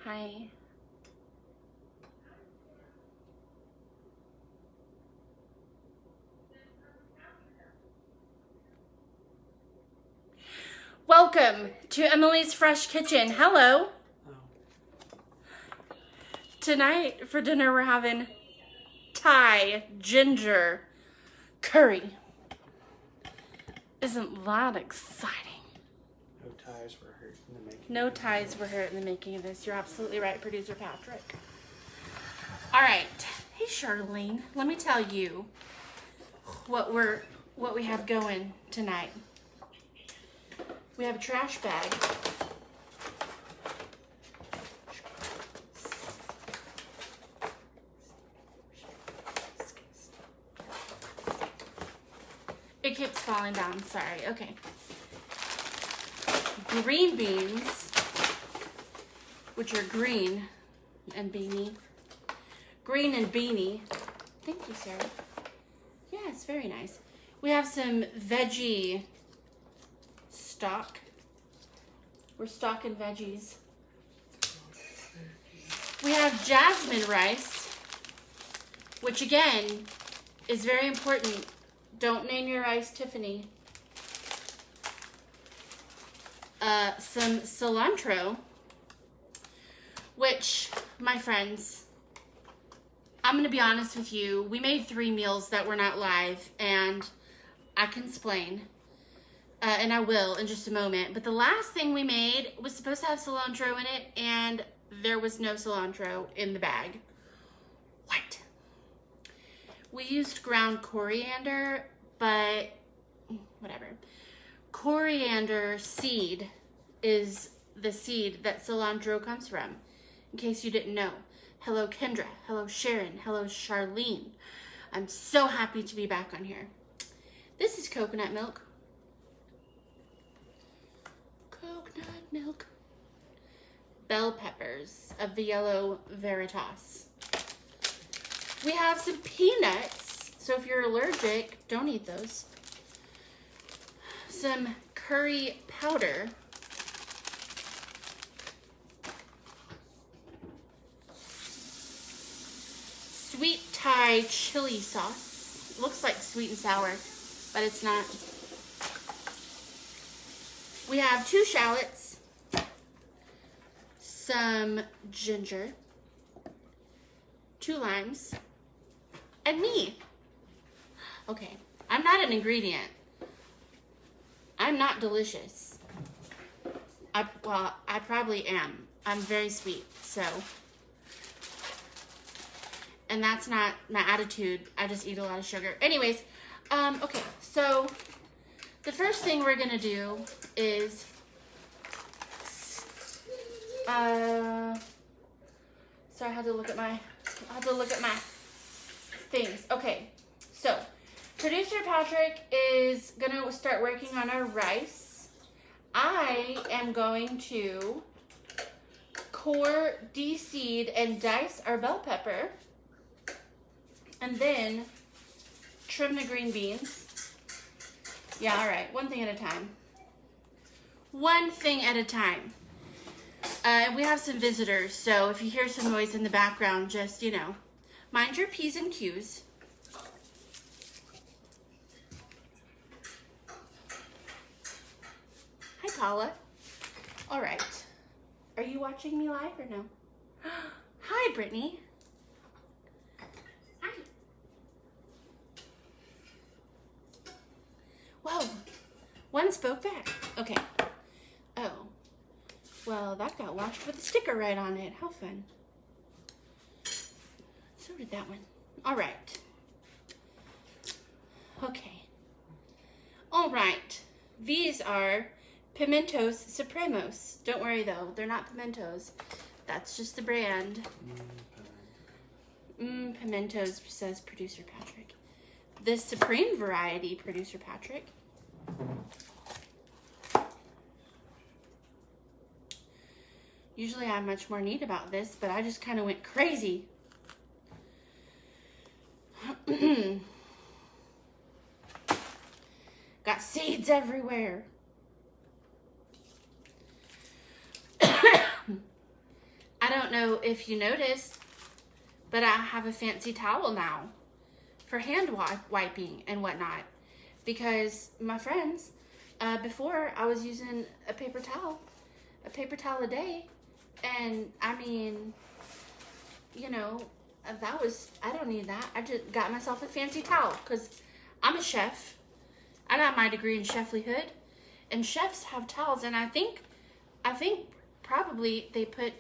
Hi. Welcome to Emily's Fresh Kitchen. Hello. Tonight for dinner we're having Thai ginger curry. Isn't that exciting? No ties were hurt in the making. No ties were hurt in the making of this. You're absolutely right, producer Patrick. All right. Hey, Charlene. Let me tell you what we have going tonight. We have a trash bag. It keeps falling down. Sorry. Okay. Green beans, which are green and beanie. Green and beanie. Thank you, sir. Yes, very nice. We have some veggie stock. We're stocking veggies. We have jasmine rice, which again is very important. Don't name your rice Tiffany. Some cilantro, which, my friends, I'm going to be honest with you. We made 3 meals that were not live, and I can explain. And I will in just a moment. But the last thing we made was supposed to have cilantro in it, and there was no cilantro in the bag. What? We used ground coriander, but whatever. Coriander seed is the seed that cilantro comes from, in case you didn't know. Hello, Kendra. Hello, Sharon. Hello, Charlene. I'm so happy to be back on here. This is coconut milk. Coconut milk. Bell peppers of the yellow Veritas. We have some peanuts, so if you're allergic, don't eat those. Some curry powder. Sweet Thai chili sauce. It looks like sweet and sour, but it's not. We have 2 shallots, some ginger, 2 limes, and me. Okay, I'm not an ingredient. I'm not delicious. I probably am. I'm very sweet, so. And that's not my attitude. I just eat a lot of sugar. Anyways, okay, so the first thing we're gonna do is, sorry, I had to look at my things. Okay, so producer Patrick is gonna start working on our rice. I am going to core, de-seed, and dice our bell pepper, and then trim the green beans. Yeah, all right, one thing at a time. One thing at a time. We have some visitors, so if you hear some noise in the background, just, you know, mind your P's and Q's. Hi, Paula. All right. Are you watching me live or no? Hi, Brittany. Hi. Whoa. One spoke back. Okay. Oh. Well, that got washed with a sticker right on it. How fun. So did that one. All right. Okay. All right. These are Pimentos Supremos. Don't worry though, they're not pimentos. That's just the brand. Pimentos, says producer Patrick. The Supreme variety, producer Patrick. Usually I'm much more neat about this, but I just kind of went crazy. Got seeds everywhere. I don't know if you noticed, but I have a fancy towel now for hand wiping and whatnot. Because my friends, before I was using a paper towel a day. And I mean, you know, I don't need that. I just got myself a fancy towel because I'm a chef. I got my degree in cheflyhood, and chefs have towels. And I think probably they put,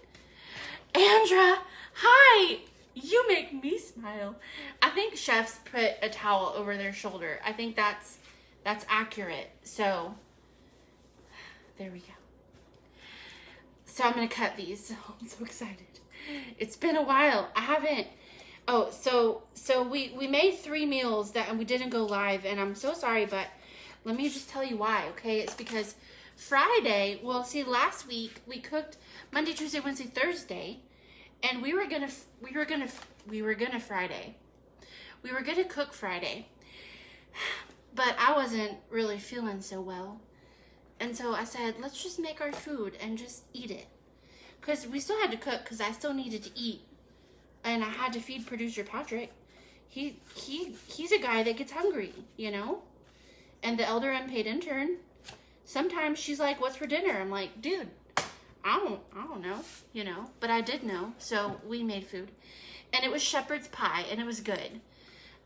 Andra, hi, you make me smile. I think chefs put a towel over their shoulder. I think that's accurate. So there we go. So I'm gonna cut these. I'm so excited. It's been a while. I haven't. Oh, so we made 3 meals and we didn't go live, and I'm so sorry, but let me just tell you why. Okay, it's because Friday. Well, see, last week we cooked Monday, Tuesday, Wednesday, Thursday, and we were gonna Friday. We were gonna cook Friday, but I wasn't really feeling so well. And so I said, let's just make our food and just eat it. Because we still had to cook because I still needed to eat. And I had to feed producer Patrick. He's a guy that gets hungry, you know? And the elder unpaid intern, sometimes she's like, what's for dinner? I'm like, dude, I don't know, you know? But I did know, so we made food. And it was shepherd's pie, and it was good.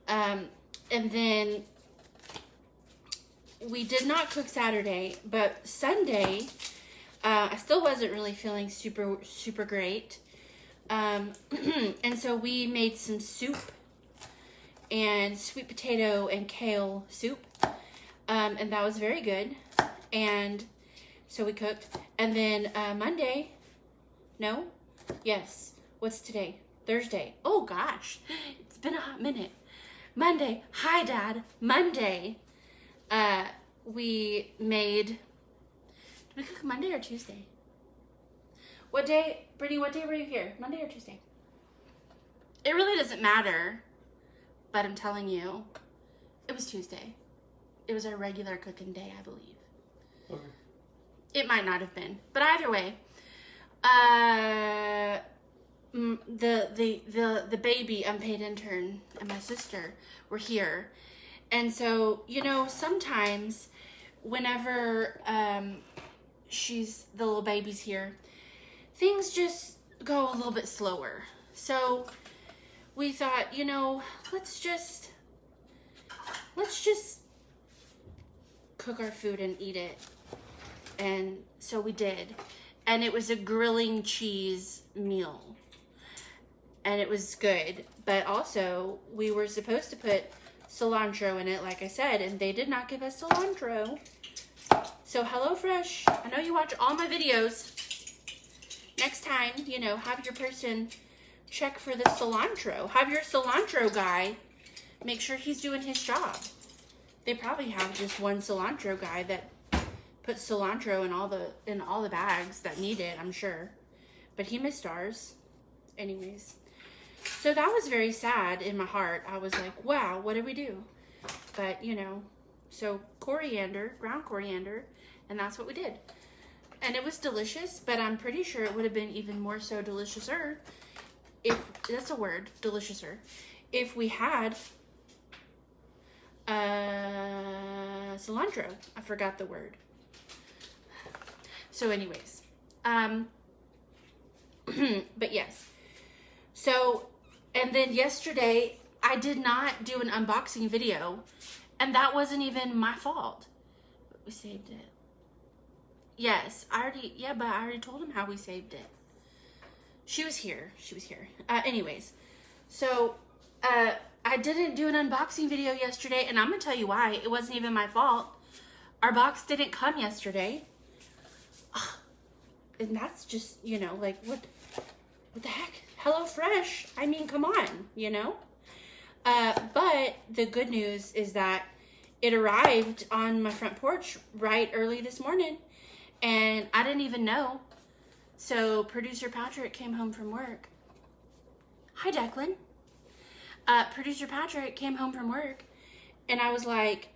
And then we did not cook Saturday, but Sunday, I still wasn't really feeling super great. And so we made some soup and sweet potato and kale soup. And that was very good. And so we cooked. And then Monday, no? Yes. What's today? Thursday. Oh gosh, it's been a hot minute. Monday. Hi, Dad. Monday. We made, did we cook Monday or Tuesday? What day, Brittany, what day were you here? Monday or Tuesday? It really doesn't matter, but I'm telling you, it was Tuesday. It was our regular cooking day, I believe. Okay. It might not have been, but either way, the baby unpaid intern and my sister were here. And so, you know, sometimes whenever the little baby's here, things just go a little bit slower. So we thought, you know, let's just cook our food and eat it. And so we did. And it was a grilling cheese meal. And it was good. But also, we were supposed to put cilantro in it, like I said, and they did not give us cilantro. So HelloFresh, I know you watch all my videos. Next time, you know, have your person check for the cilantro. Have your cilantro guy make sure he's doing his job. They probably have just one cilantro guy that puts cilantro in all the bags that need it, I'm sure. But he missed ours. Anyways. So that was very sad in my heart. I was like, wow, what did we do? But, you know, so coriander, ground coriander, and that's what we did. And it was delicious, but I'm pretty sure it would have been even more so deliciouser, if, that's a word, deliciouser, if we had cilantro. I forgot the word. So anyways, but yes. So, and then yesterday, I did not do an unboxing video, and that wasn't even my fault. But we saved it. Yes, but I already told him how we saved it. She was here. Anyways, so, I didn't do an unboxing video yesterday, and I'm going to tell you why. It wasn't even my fault. Our box didn't come yesterday. And that's just, you know, like, what the heck? HelloFresh. I mean, come on, you know? But the good news is that it arrived on my front porch right early this morning, and I didn't even know. So producer Patrick came home from work. Hi, Declan. Producer Patrick came home from work, and I was like,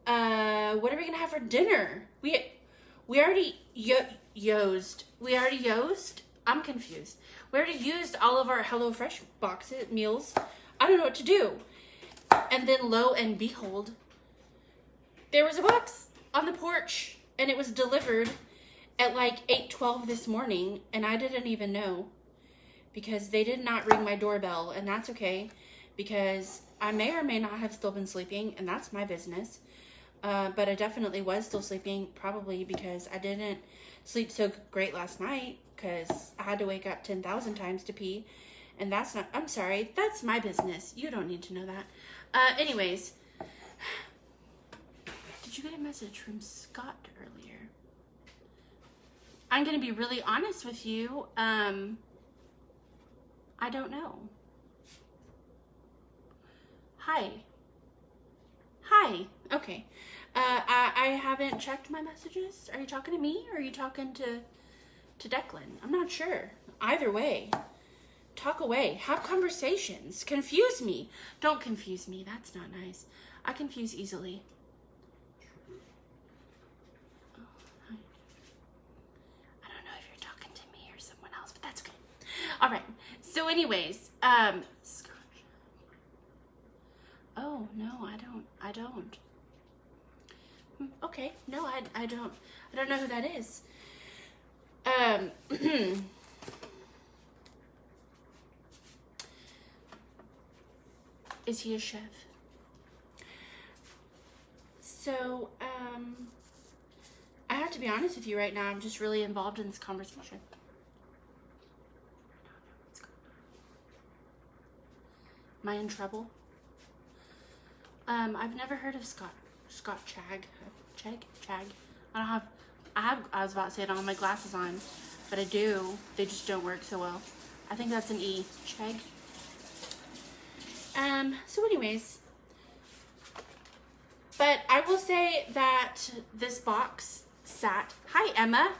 what are we gonna have for dinner? We already yozed. We already yozed I'm confused. We already used all of our HelloFresh boxes, meals. I don't know what to do. And then lo and behold, there was a box on the porch and it was delivered at like 8:12 this morning and I didn't even know because they did not ring my doorbell, and that's okay because I may or may not have still been sleeping, and that's my business. But I definitely was still sleeping, probably because I didn't sleep so great last night because I had to wake up 10,000 times to pee. And that's not, I'm sorry, that's my business. You don't need to know that. Anyways, did you get a message from Scott earlier? I'm going to be really honest with you. I don't know. Hi. Okay. I haven't checked my messages. Are you talking to me or are you talking to Declan? I'm not sure. Either way. Talk away. Have conversations. Confuse me. Don't confuse me. That's not nice. I confuse easily. Oh, hi. I don't know if you're talking to me or someone else, but that's good. All right. So anyways, Scotch. Oh, no, I don't. Okay. No, I don't know who that is. Is he a chef? So, I have to be honest with you right now. I'm just really involved in this conversation. Am I in trouble? I've never heard of Scott Chag. I was about to say it on my glasses on, but I do. They just don't work so well. I think that's an E. Chag. So anyways, but I will say that this box sat, hi Emma,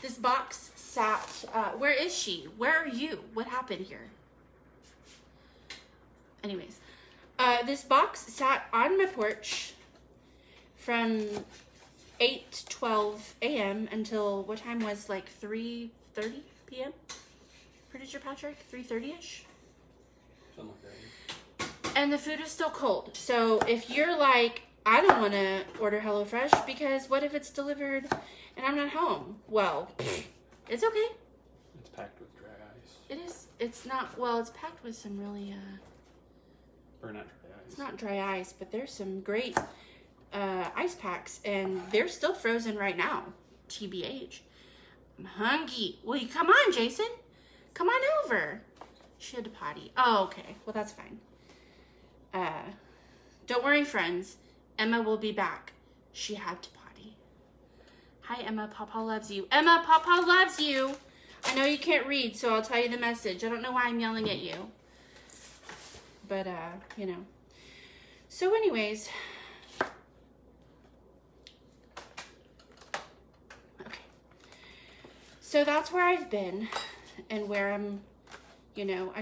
this box sat, where is she? Where are you? What happened here? Anyways, this box sat on my porch from 8:12 a.m. until, what time was like 3:30 p.m.? Producer Patrick, 3:30ish? Something like that. And the food is still cold. So if you're like, I don't want to order HelloFresh because what if it's delivered and I'm not home? Well, it's okay. It's packed with dry ice. It is. It's not, well, it's packed with some really, Or not dry ice. it's not dry ice, but there's some great ice packs and they're still frozen right now. TBH. I'm hungry. Will you come on, Jason? Come on over. She had to potty. Oh, okay. Well, that's fine. Don't worry, friends. Emma will be back. She had to potty. Hi, Emma. Papa loves you. Emma, Papa loves you. I know you can't read, so I'll tell you the message. I don't know why I'm yelling at you. But, you know. So, anyways. Okay. So, that's where I've been. And where I'm, you know,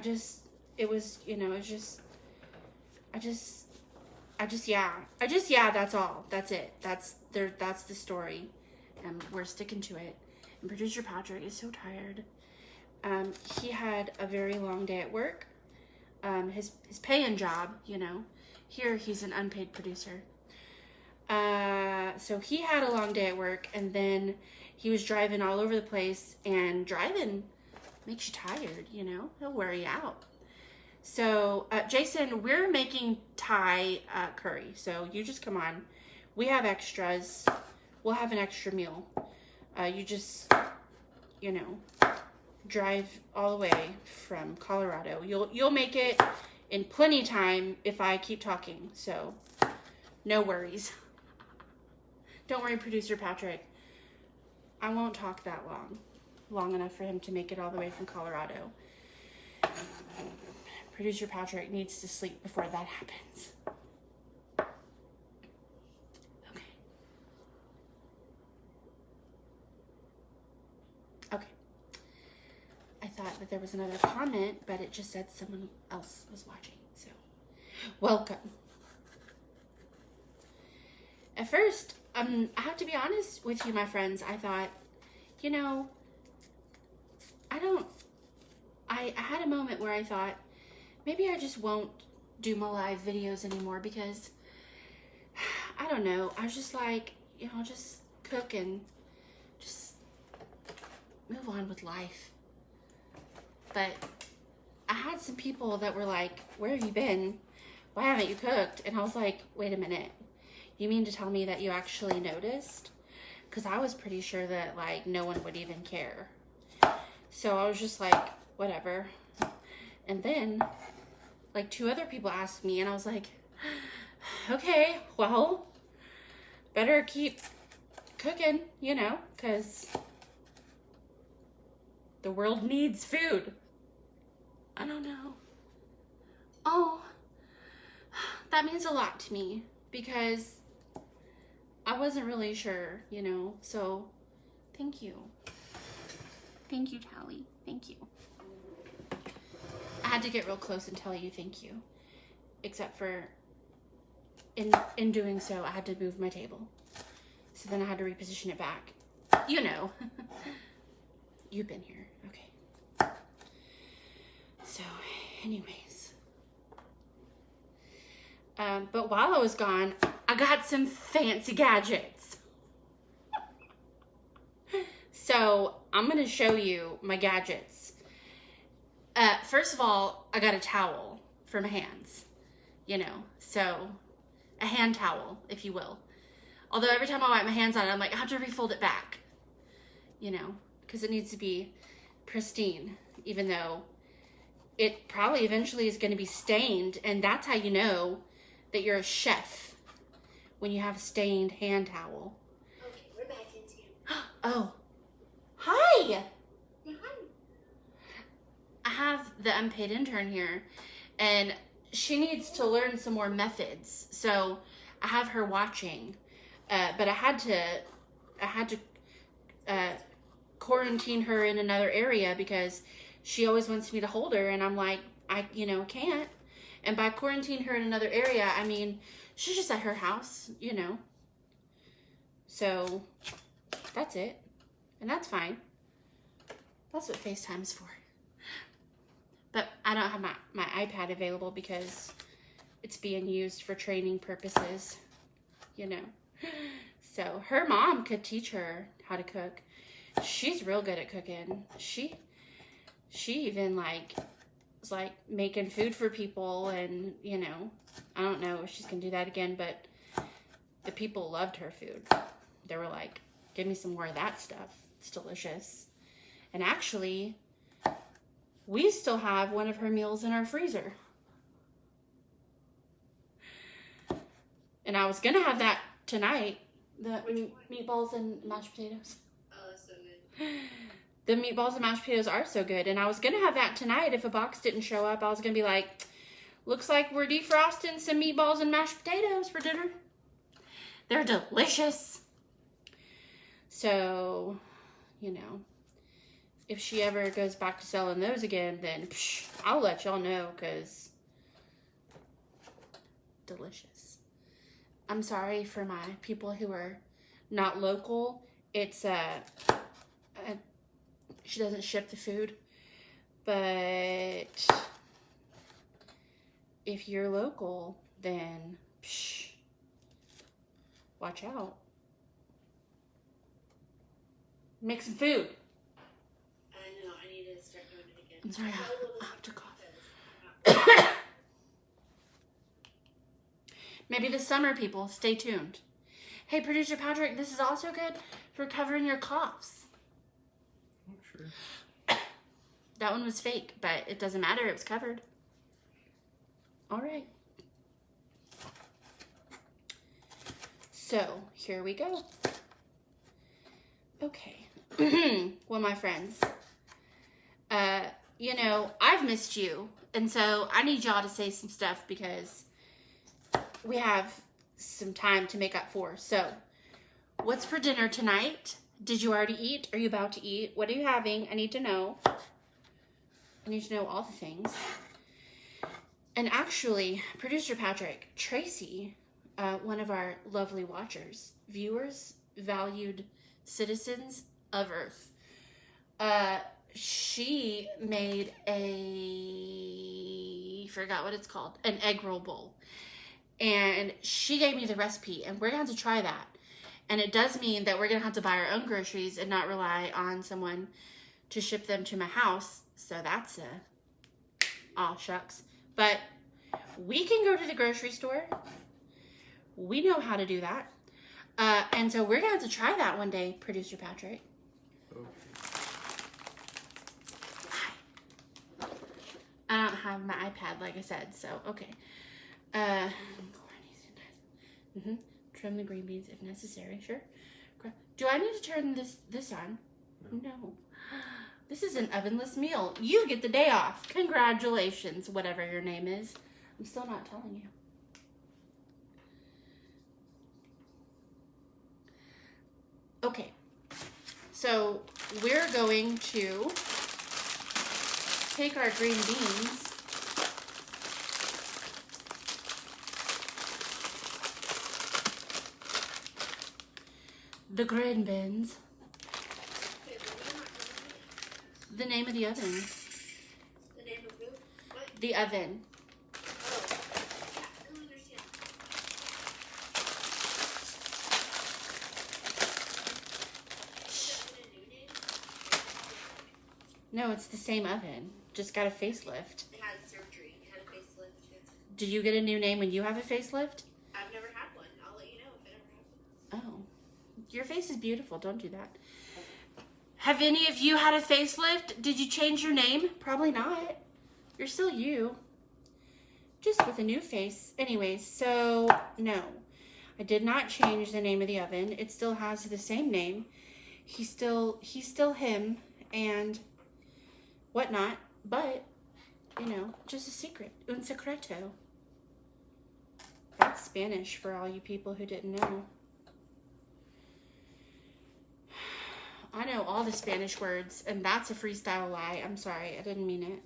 yeah, that's all. That's it. That's the story. And we're sticking to it. And Producer Patrick is so tired. He had a very long day at work. His paying job, you know. Here, he's an unpaid producer. So he had a long day at work, and then he was driving all over the place, and driving makes you tired, you know. He'll wear you out. So, Jason, we're making Thai curry. So you just come on. We have extras. We'll have an extra meal. You just, you know, drive all the way from Colorado. You'll make it in plenty of time if I keep talking. So, no worries. Don't worry, Producer Patrick. I won't talk that long enough for him to make it all the way from Colorado. Producer Patrick needs to sleep before that happens. Okay. I thought that there was another comment, but it just said someone else was watching. So, welcome. At first, I have to be honest with you, my friends. I thought, you know, I had a moment where I thought maybe I just won't do my live videos anymore because I don't know. I was just like, I'll just cook and just move on with life. But I had some people that were like, where have you been? Why haven't you cooked? And I was like, wait a minute. You mean to tell me that you actually noticed? Because I was pretty sure that, like, no one would even care. So I was just like, whatever. And then, like, 2 other people asked me, and I was like, okay, well, better keep cooking, because the world needs food. I don't know. Oh, that means a lot to me because I wasn't really sure, so thank you. Thank you, Tally. Thank you. I had to get real close and tell you thank you, except for in doing so, I had to move my table. So then I had to reposition it back. You've been here. Okay. So, anyways. But while I was gone, I got some fancy gadgets. So, I'm going to show you my gadgets. First of all, I got a towel for my hands. So a hand towel, if you will. Although every time I wipe my hands on it, I'm like, I have to refold it back. Because it needs to be pristine, even though it probably eventually is going to be stained, and that's how you know that you're a chef, when you have a stained hand towel. Okay, we're back into you. Oh, hi! Yeah, hi. I have the unpaid intern here, and she needs to learn some more methods, so I have her watching, but I had to quarantine her in another area because she always wants me to hold her, and I'm like, I can't. And by quarantine her in another area, I mean she's just at her house, So that's it, and that's fine. That's what FaceTime's for. But I don't have my iPad available because it's being used for training purposes, So her mom could teach her how to cook. She's real good at cooking. She even was making food for people, and I don't know if she's gonna do that again, but the people loved her food. They were like, give me some more of that stuff. It's delicious. And actually, we still have one of her meals in our freezer. And I was gonna have that tonight. The meatballs and mashed potatoes. Oh, that's so good. The meatballs and mashed potatoes are so good. And I was gonna have that tonight if a box didn't show up. I was gonna be like, looks like we're defrosting some meatballs and mashed potatoes for dinner. They're delicious. So, if she ever goes back to selling those again, then I'll let y'all know, because delicious. I'm sorry for my people who are not local. It's she doesn't ship the food, but if you're local, then watch out. Make some food. I know, I need to start doing it again. I'm sorry, I have to cough. Maybe this summer, people, stay tuned. Hey, Producer Patrick, this is also good for covering your coughs. Oh, sure. That one was fake, but it doesn't matter. It was covered. All right. So, here we go. Okay. Well, my friends, I've missed you, and so I need y'all to say some stuff because we have some time to make up for. So, what's for dinner tonight? Did you already eat? Are you about to eat? What are you having? I need to know. I need to know all the things. And actually, Producer Patrick, Tracy, one of our lovely watchers, viewers, valued citizens of Earth, she made forgot what it's called, an egg roll bowl. And she gave me the recipe, and we're going to have to try that. And it does mean that we're going to have to buy our own groceries and not rely on someone to ship them to my house. So that's aw shucks. But we can go to the grocery store. We know how to do that. And so we're going to have to try that one day, Producer Patrick. Okay. I don't have my iPad, like I said, so okay. Trim the green beans if necessary, sure. Do I need to turn this on? No. This is an ovenless meal. You get the day off. Congratulations, whatever your name is. I'm still not telling you. Okay. So we're going to take our green beans the green beans. The name of the oven. The name of who? What? The oven. Oh. Yeah, I don't understand. Is that a new name? No, it's the same oven. Just got a facelift. It had surgery. It had a facelift. Do you get a new name when you have a facelift? I've never had one. I'll let you know if I ever have one. Oh. Your face is beautiful. Don't do that. Have any of you had a facelift? Did you change your name? Probably not. You're still you. Just with a new face. Anyways, so no. I did not change the name of the oven. It still has the same name. He's still him and whatnot. But, you know, just a secret. Un secreto. That's Spanish for all you people who didn't know. I know all the Spanish words, and that's a freestyle lie. I'm sorry, I didn't mean it.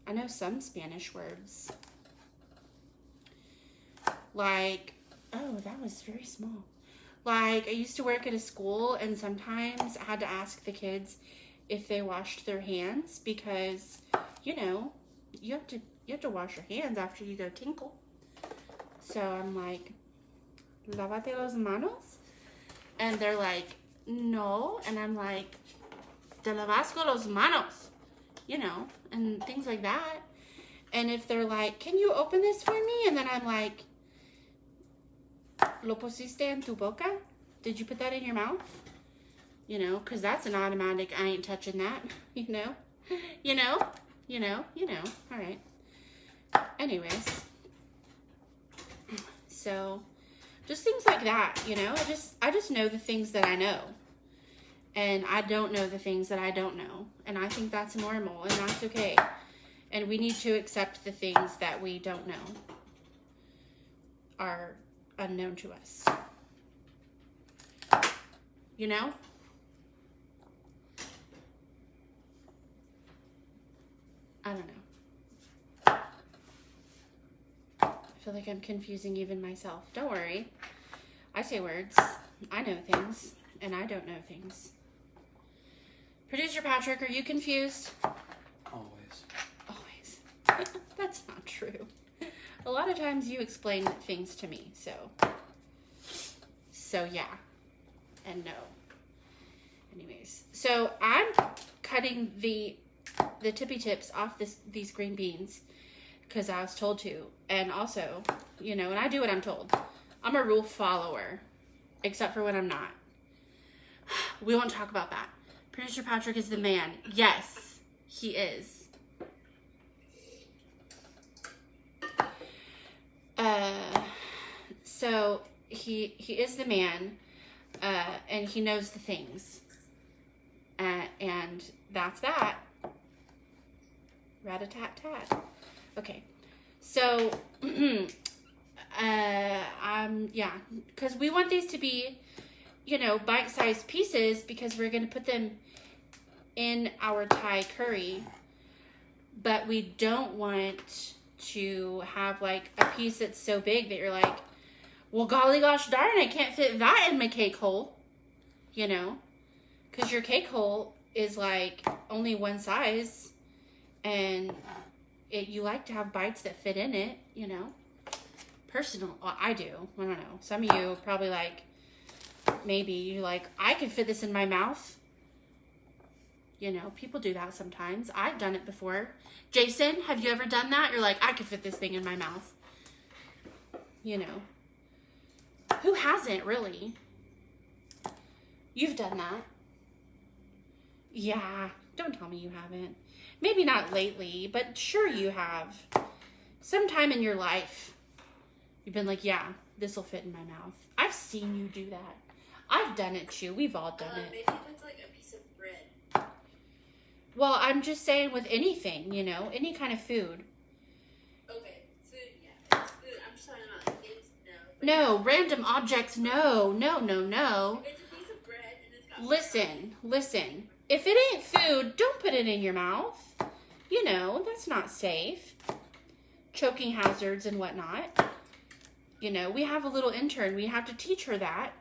I know some Spanish words. Like, oh, that was very small. Like, I used to work at a school, and sometimes I had to ask the kids if they washed their hands because, you know, you have to wash your hands after you go tinkle. So I'm like, lávate las manos? And they're like, no. And I'm like, te lavas con las manos. You know, and things like that. And if they're like, can you open this for me? And then I'm like, lo pusiste en tu boca? Did you put that in your mouth? You know, because that's an automatic, I ain't touching that. You know? You know? You know? You know. All right. Anyways. So, just things like that, you know? I just know the things that I know. And I don't know the things that I don't know. And I think that's normal, and that's okay. And we need to accept the things that we don't know are unknown to us. You know? I don't know. I feel like I'm confusing even myself. Don't worry. I say words. I know things, and I don't know things. Producer Patrick, are you confused? Always. Always. That's not true. A lot of times you explain things to me, so yeah, and no. Anyways, so I'm cutting the tippy tips off these green beans because I was told to, and also, you know, and I do what I'm told. I'm a rule follower, except for when I'm not. We won't talk about that. Producer Patrick is the man. Yes, he is. So he is the man, and he knows the things, and that's that. Rat-a-tat-tat. Okay, so yeah, because we want these to be, you know, bite-sized pieces because we're gonna put them in our Thai curry, but we don't want to have like a piece that's so big that you're like, well, golly gosh darn, I can't fit that in my cake hole, you know, because your cake hole is like only one size, and you like to have bites that fit in it, you know. Well, I do. I don't know. Some of you probably like, maybe you're like, I could fit this in my mouth. You know, people do that sometimes. I've done it before. Jason, have you ever done that? You're like, I could fit this thing in my mouth. You know. Who hasn't, really? You've done that. Yeah, don't tell me you haven't. Maybe not lately, but sure you have. Sometime in your life, you've been like, yeah, this will fit in my mouth. I've seen you do that. I've done it too. We've all done it. Maybe that's like a piece of bread. Well, I'm just saying with anything, you know, any kind of food. Okay, food, yeah. It's food. I'm just talking about like things, no. No, random objects, no. It's a piece of bread and it's got... Listen. If it ain't food, don't put it in your mouth. You know, that's not safe. Choking hazards and whatnot. You know, we have a little intern. We have to teach her that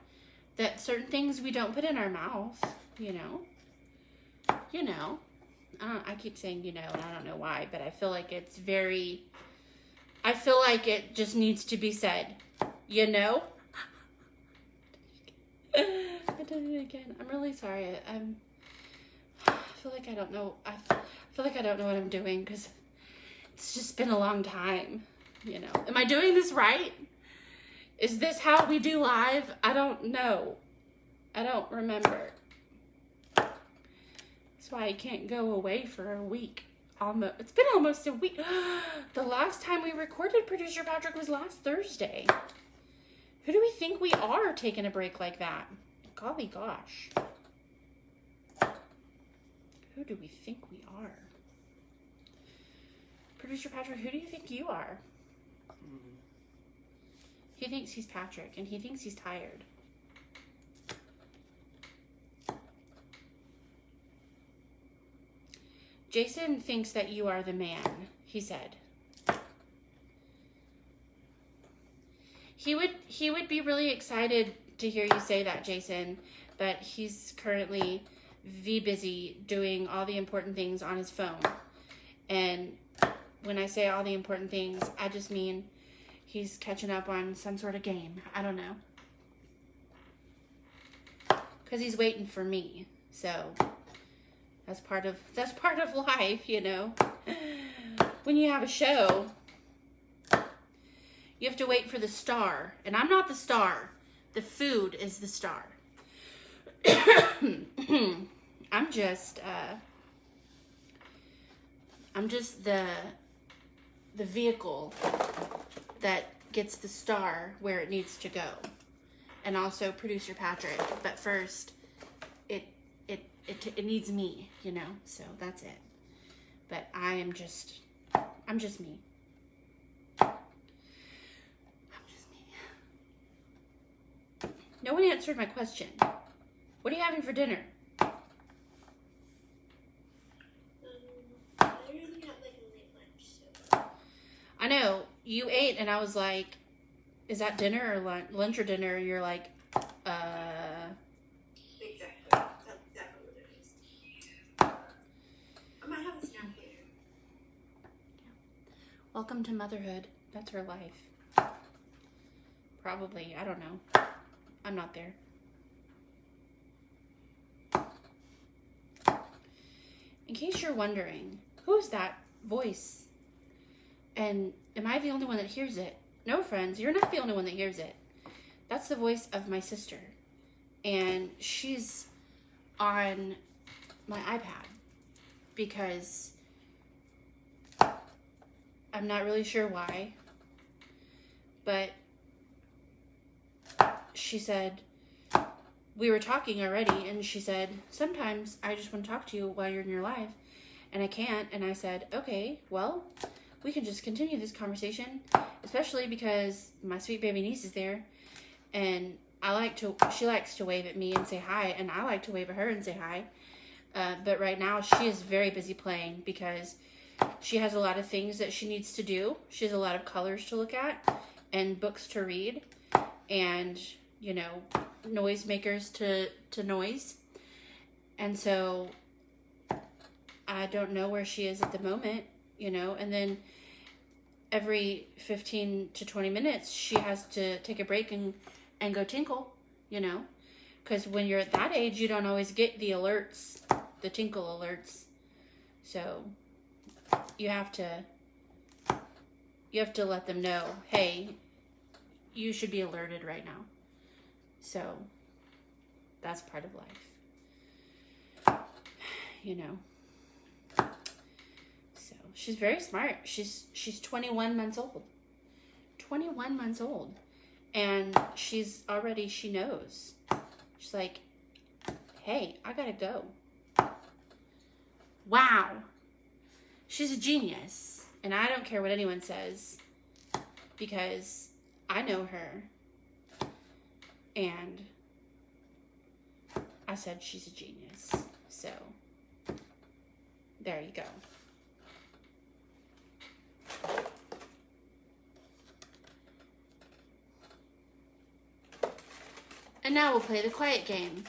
certain things we don't put in our mouth, you know. You know. I keep saying, you know, and I don't know why, but I feel like it just needs to be said. You know? I did it again. I'm really sorry. I feel like I don't know. I feel like I don't know what I'm doing because it's just been a long time, you know. Am I doing this right? Is this how we do live? I don't know. I don't remember. That's why I can't go away for a week. It's been almost a week. The last time we recorded Producer Patrick was last Thursday. Who do we think we are taking a break like that? Golly gosh. Who do we think we are? Producer Patrick, who do you think you are? He thinks he's Patrick, and he thinks he's tired. Jason thinks that you are the man, he said. He would be really excited to hear you say that, Jason, but he's currently busy doing all the important things on his phone. And when I say all the important things, I just mean he's catching up on some sort of game. I don't know. Because he's waiting for me. So that's part of life, you know. When you have a show, you have to wait for the star. And I'm not the star. The food is the star. I'm just the vehicle that gets the star where it needs to go. And also Producer Patrick. But first, it needs me, you know? So that's it. But I'm just me. I'm just me. No one answered my question. What are you having for dinner? I usually have like a late lunch, so... I know, you ate and I was like, is that dinner or lunch or dinner? And you're like, Exactly. That's exactly what it is. I might have a snack later. Welcome to motherhood. That's her life. Probably, I don't know. I'm not there. In case you're wondering, who is that voice? And am I the only one that hears it? No, friends, you're not the only one that hears it. That's the voice of my sister. And she's on my iPad because I'm not really sure why, but she said, we were talking already, and she said, sometimes I just want to talk to you while you're in your live, and I can't. And I said, okay, well, we can just continue this conversation, especially because my sweet baby niece is there, and she likes to wave at me and say hi, and I like to wave at her and say hi. But right now, she is very busy playing because she has a lot of things that she needs to do. She has a lot of colors to look at and books to read and, you know, noisemakers to noise. And so I don't know where she is at the moment, you know, and then every 15 to 20 minutes she has to take a break and go tinkle, you know, because when you're at that age, you don't always get the alerts, the tinkle alerts. So you have to let them know, hey, you should be alerted right now. So that's part of life, you know. So she's very smart. She's 21 months old. 21 months old. And she knows. She's like, hey, I gotta go. Wow. She's a genius. And I don't care what anyone says, because I know her. And I said she's a genius. So there you go. And now we'll play the quiet game.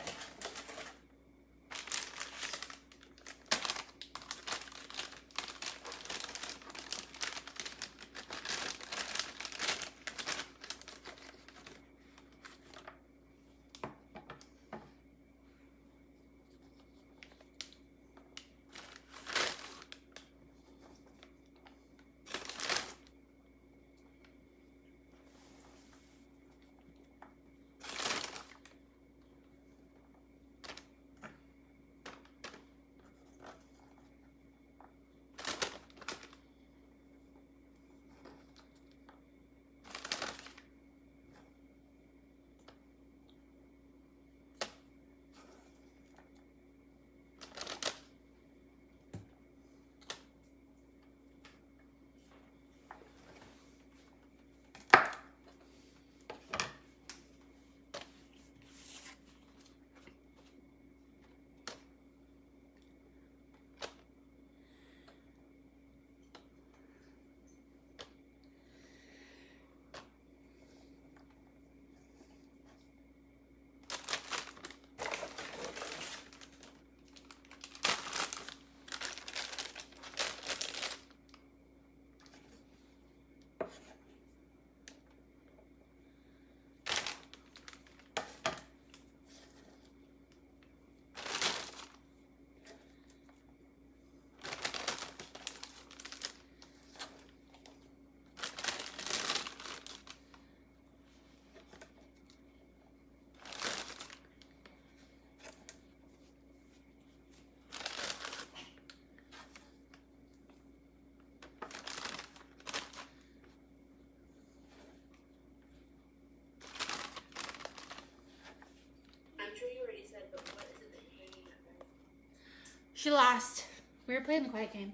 She lost. We were playing the quiet game.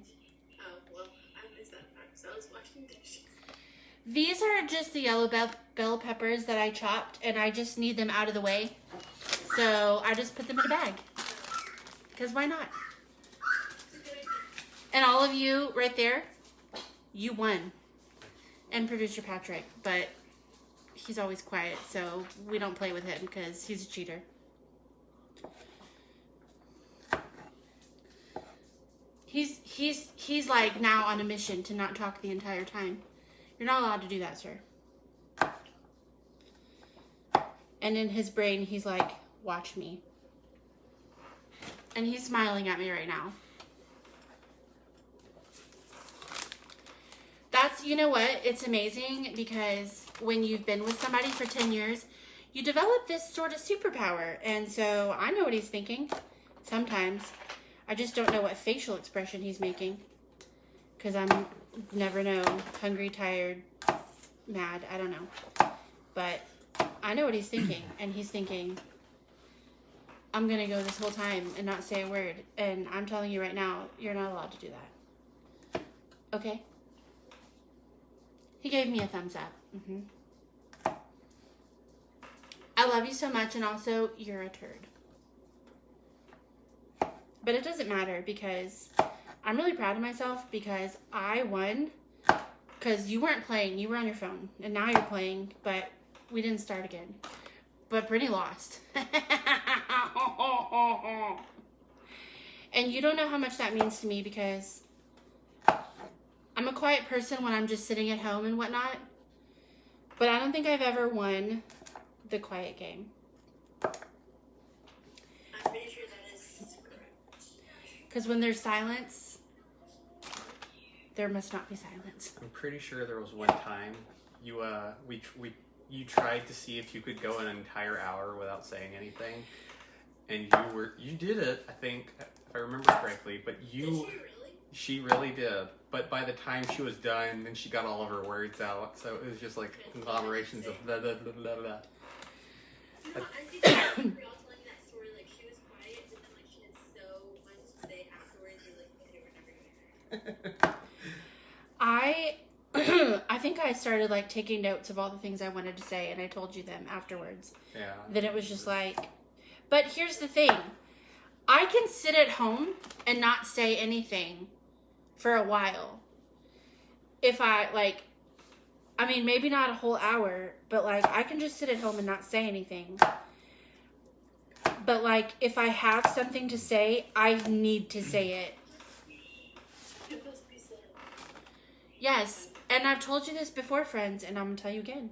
Oh, well, I missed that part, so I was washing dishes. These are just the yellow bell peppers that I chopped, and I just need them out of the way. So I just put them in a bag. Because why not? And all of you right there, you won. And producer Patrick, but he's always quiet, so we don't play with him because he's a cheater. He's like now on a mission to not talk the entire time. You're not allowed to do that, sir. And in his brain, he's like, watch me. And he's smiling at me right now. That's, you know what? It's amazing because when you've been with somebody for 10 years, you develop this sort of superpower. And so I know what he's thinking sometimes. I just don't know what facial expression he's making. Because I'm never know. Hungry, tired, mad. I don't know. But I know what he's thinking. And he's thinking, I'm going to go this whole time and not say a word. And I'm telling you right now, you're not allowed to do that. Okay? He gave me a thumbs up. I love you so much, and also, you're a turd. But it doesn't matter because I'm really proud of myself because I won because you weren't playing. You were on your phone, and now you're playing, but we didn't start again. But Brittany lost. And you don't know how much that means to me because I'm a quiet person when I'm just sitting at home and whatnot. But I don't think I've ever won the quiet game. I'm pretty sure that is correct. Because when there's silence, there must not be silence. I'm pretty sure there was one time you tried to see if you could go an entire hour without saying anything, and you did it. I think if I remember correctly, but Did she really? she really did. But by the time she was done, then she got all of her words out. So it was just like conglomerations of blah blah blah blah blah. No, I think we all telling that story. Like she was quiet, but then like she had so much to say afterwards. You're like, okay, we're never gonna hear her. I think I started like taking notes of all the things I wanted to say, and I told you them afterwards. Yeah. Then it was just like, but here's the thing. I can sit at home and not say anything for a while. If I like, I mean, maybe not a whole hour, but like I can just sit at home and not say anything. But like if I have something to say, I need to say it. It must be said. Yes, and I've told you this before, friends, and I'm going to tell you again.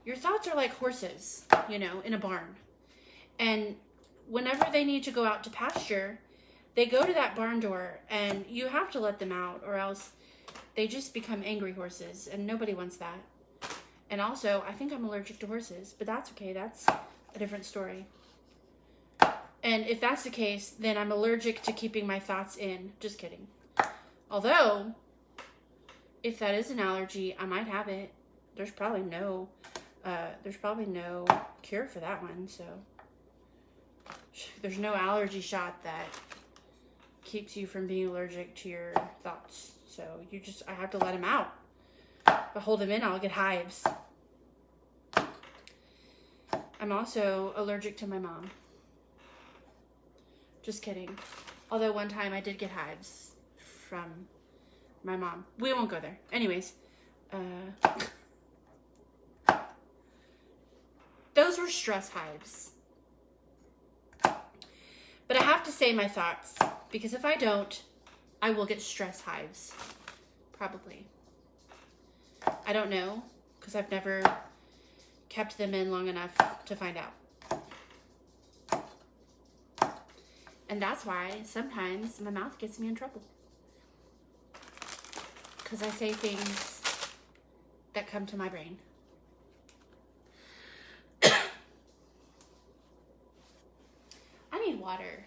Your thoughts are like horses, you know, in a barn. And whenever they need to go out to pasture, they go to that barn door, and you have to let them out, or else they just become angry horses, and nobody wants that. And also, I think I'm allergic to horses, but that's okay. That's a different story. And if that's the case, then I'm allergic to keeping my thoughts in. Just kidding. Although, if that is an allergy, I might have it. There's probably no cure for that one. So there's no allergy shot that keeps you from being allergic to your thoughts. So I have to let them out. If I hold them in, I'll get hives. I'm also allergic to my mom. Just kidding. Although one time I did get hives from my mom. We won't go there. Anyways, those were stress hives. But I have to say my thoughts, because if I don't, I will get stress hives. Probably. I don't know, because I've never kept them in long enough to find out. And that's why sometimes my mouth gets me in trouble. Because I say things that come to my brain. I need water.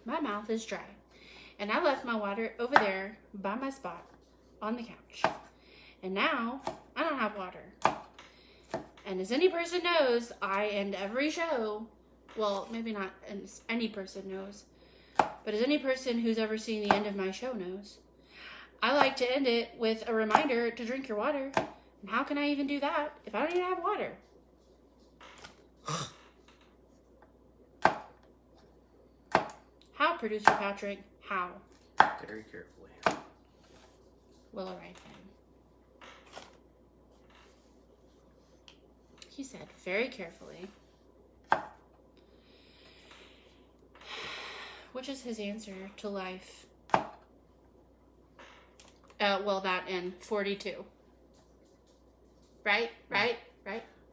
My mouth is dry. And I left my water over there by my spot on the couch. And now I don't have water. And as any person knows, I end every show, well, maybe not any person knows, but as any person who's ever seen the end of my show knows, I like to end it with a reminder to drink your water. And how can I even do that if I don't even have water? How, Producer Patrick? How? Very carefully. Well, all right then. He said very carefully. Which is his answer to life? Well, that and 42. Right?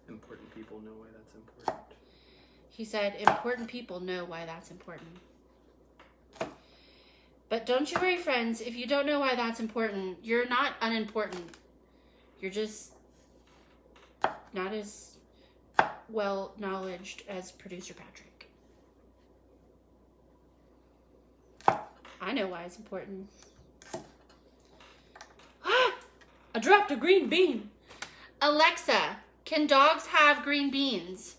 Important people know why that's important. He said important people know why that's important. But don't you worry, friends. If you don't know why that's important, you're not unimportant. You're just not as well knowledged as Producer Patrick. I know why it's important. I dropped a green bean. Alexa, can dogs have green beans?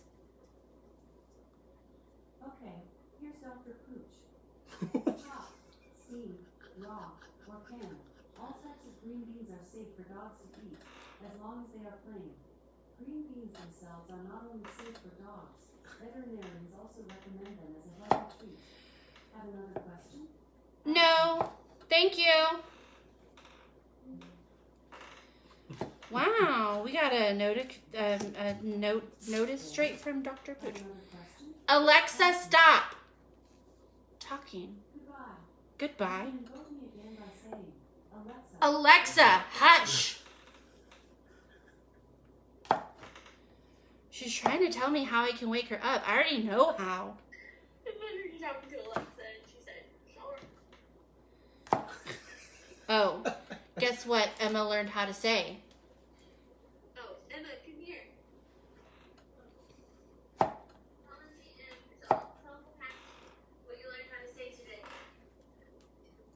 Okay, here's Dr. Pooch. Chop, steam, raw, or canned. All types of green beans are safe for dogs to eat, as long as they are plain. Green beans themselves are not only safe for dogs, veterinarians also recommend them as a healthy treat. Have another question? No, thank you. Wow, we got a notice straight from Dr. Have Pooch. another question? Alexa, stop. talking. Goodbye. Goodbye. You can invoke me again by saying, Alexa. Alexa, hush! She's trying to tell me how I can wake her up. I already know how. I remember you talking to Alexa and she said, sure. Oh, guess what Emma learned how to say? Oh, Emma, come here. Tell what you learned how to say today.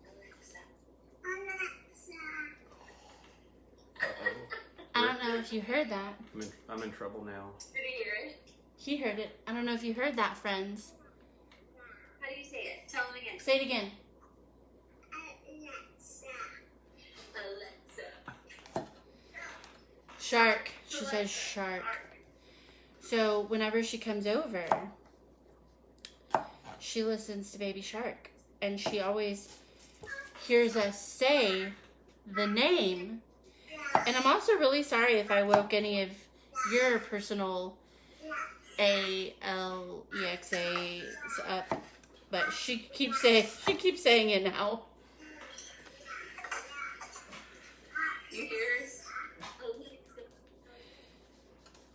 Alexa. I don't know if you heard that. I'm in trouble now. Did he hear it? He heard it. I don't know if you heard that, friends. How do you say it? Tell him again. Say it again. Alexa. Shark. She says shark. So whenever she comes over, she listens to Baby Shark. And she always hears us say the name. And I'm also really sorry if I woke any of your personal ALEXAs up. But she keeps saying it now. You hear us? Alexa.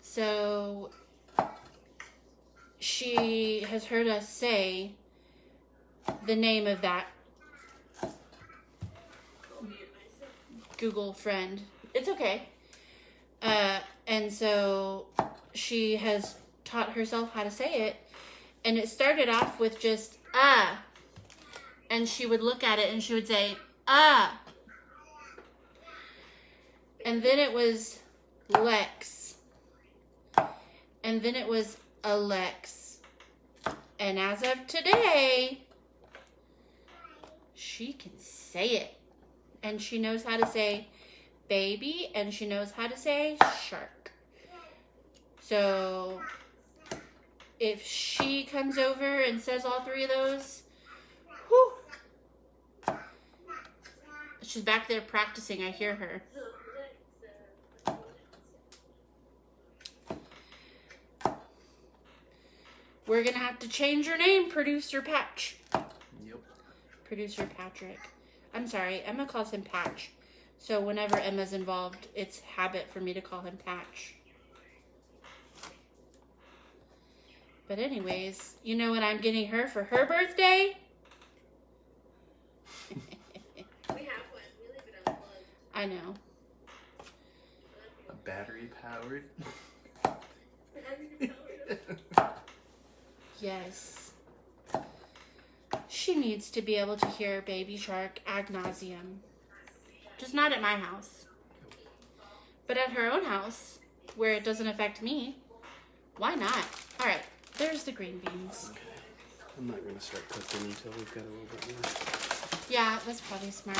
So she has heard us say the name of that I'll mute myself. Google friend. It's okay. And so she has taught herself how to say it. And it started off with just, and she would look at it and she would say, and then it was Lex. And then it was Alex. And as of today, she can say it. And she knows how to say baby, and she knows how to say shark. So if she comes over and says all three of those, whew, she's back there practicing. I hear her. We're gonna have to change your name, Producer Patch. Yep. Producer Patrick. I'm sorry, Emma calls him Patch. So whenever Emma's involved, it's habit for me to call him Patch. But anyways, you know what I'm getting her for her birthday? We have one. We leave it unplugged. I know. A battery powered. Yes. She needs to be able to hear Baby Shark ad nauseum. Just not at my house. But at her own house, where it doesn't affect me. Why not? Alright, there's the green beans. Okay. I'm not gonna start cooking until we've got a little bit more. Yeah, that's probably smart.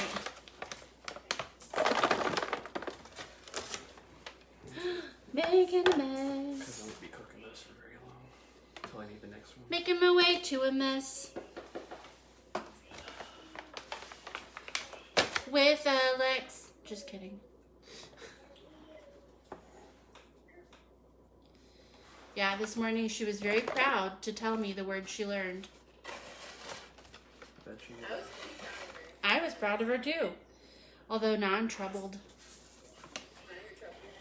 Making a Because I mess. won't be cooking this for very long. Until I need the next one. Making my way to a mess. With Alex. Just kidding. Yeah, this morning she was very proud to tell me the word she learned. I bet you. I was proud of her too. Although now I'm troubled.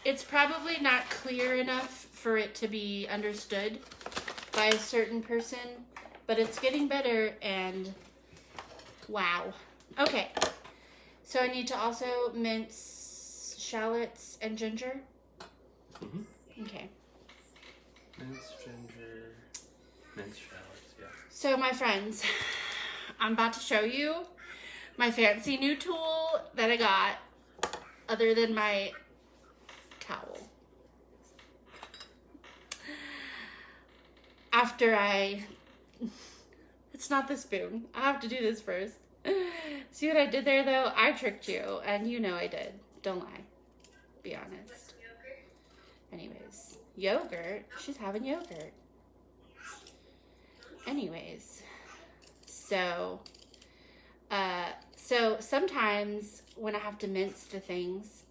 It's probably not clear enough for it to be understood by a certain person, but it's getting better and wow. Okay, so I need to also mince shallots and ginger. Mm-hmm. Okay. Minced ginger. Minced shallots, yeah. So my friends, I'm about to show you my fancy new tool that I got other than my towel. It's not the spoon. I have to do this first. See what I did there though? I tricked you and you know I did. Don't lie. Be honest. Anyways, yogurt. She's having yogurt. Anyways, so sometimes when I have to mince the things,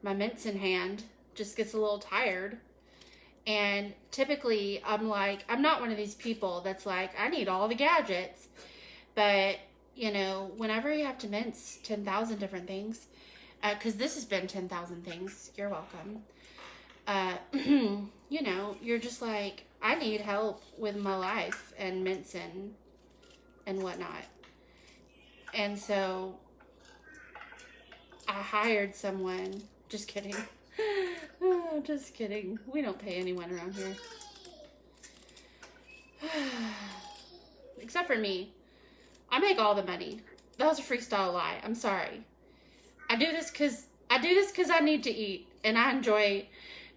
my mincing hand just gets a little tired. And typically I'm not one of these people that's like, I need all the gadgets. But, you know, whenever you have to mince 10,000 different things, because this has been 10,000 things, you're welcome. You know, you're just like, I need help with my life and mincing and whatnot. And so I hired someone. Just kidding. Oh, just kidding. We don't pay anyone around here. Except for me. I make all the money. That was a freestyle lie. I'm sorry. I do this because I need to eat, and I enjoy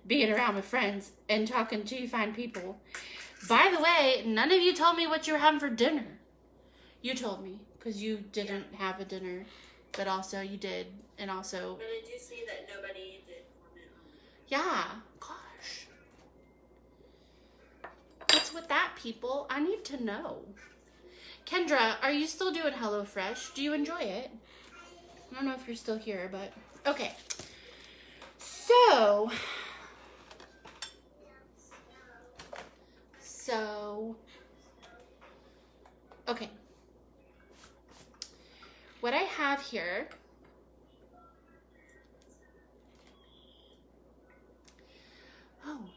being around with friends and talking to fine people. By the way, none of you told me what you were having for dinner. You told me because you didn't have a dinner, but also you did, and also. But I do see that nobody did comment on it. Yeah, gosh. What's with that, people? I need to know. Kendra, are you still doing HelloFresh? Do you enjoy it? I don't know if you're still here, but okay. So, okay. What I have here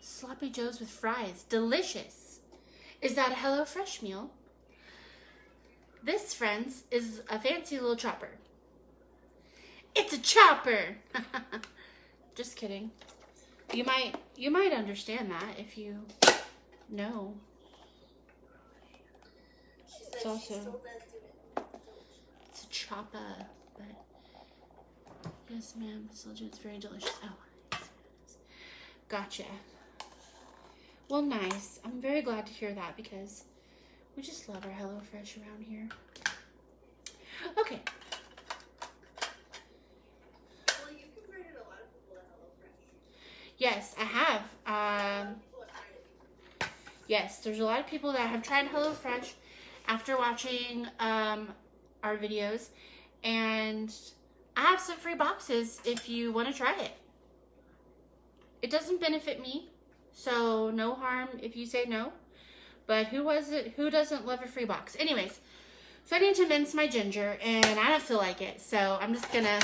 Sloppy Joes with fries. Delicious. Is that a HelloFresh meal? This, friends, is a fancy little chopper. It's a chopper! Just kidding. You might understand that if you know. It's also, it's a chopper, but yes, ma'am, this little is very delicious. Oh, yes, gotcha. Well, nice. I'm very glad to hear that because we just love our HelloFresh around here. Okay. Well, you converted a lot of people to HelloFresh. Yes, I have. Yes, there's a lot of people that have tried HelloFresh after watching our videos, and I have some free boxes if you want to try it. It doesn't benefit me, so no harm if you say no. But who doesn't love a free box? Anyways, so I need to mince my ginger, and I don't feel like it, so I'm just gonna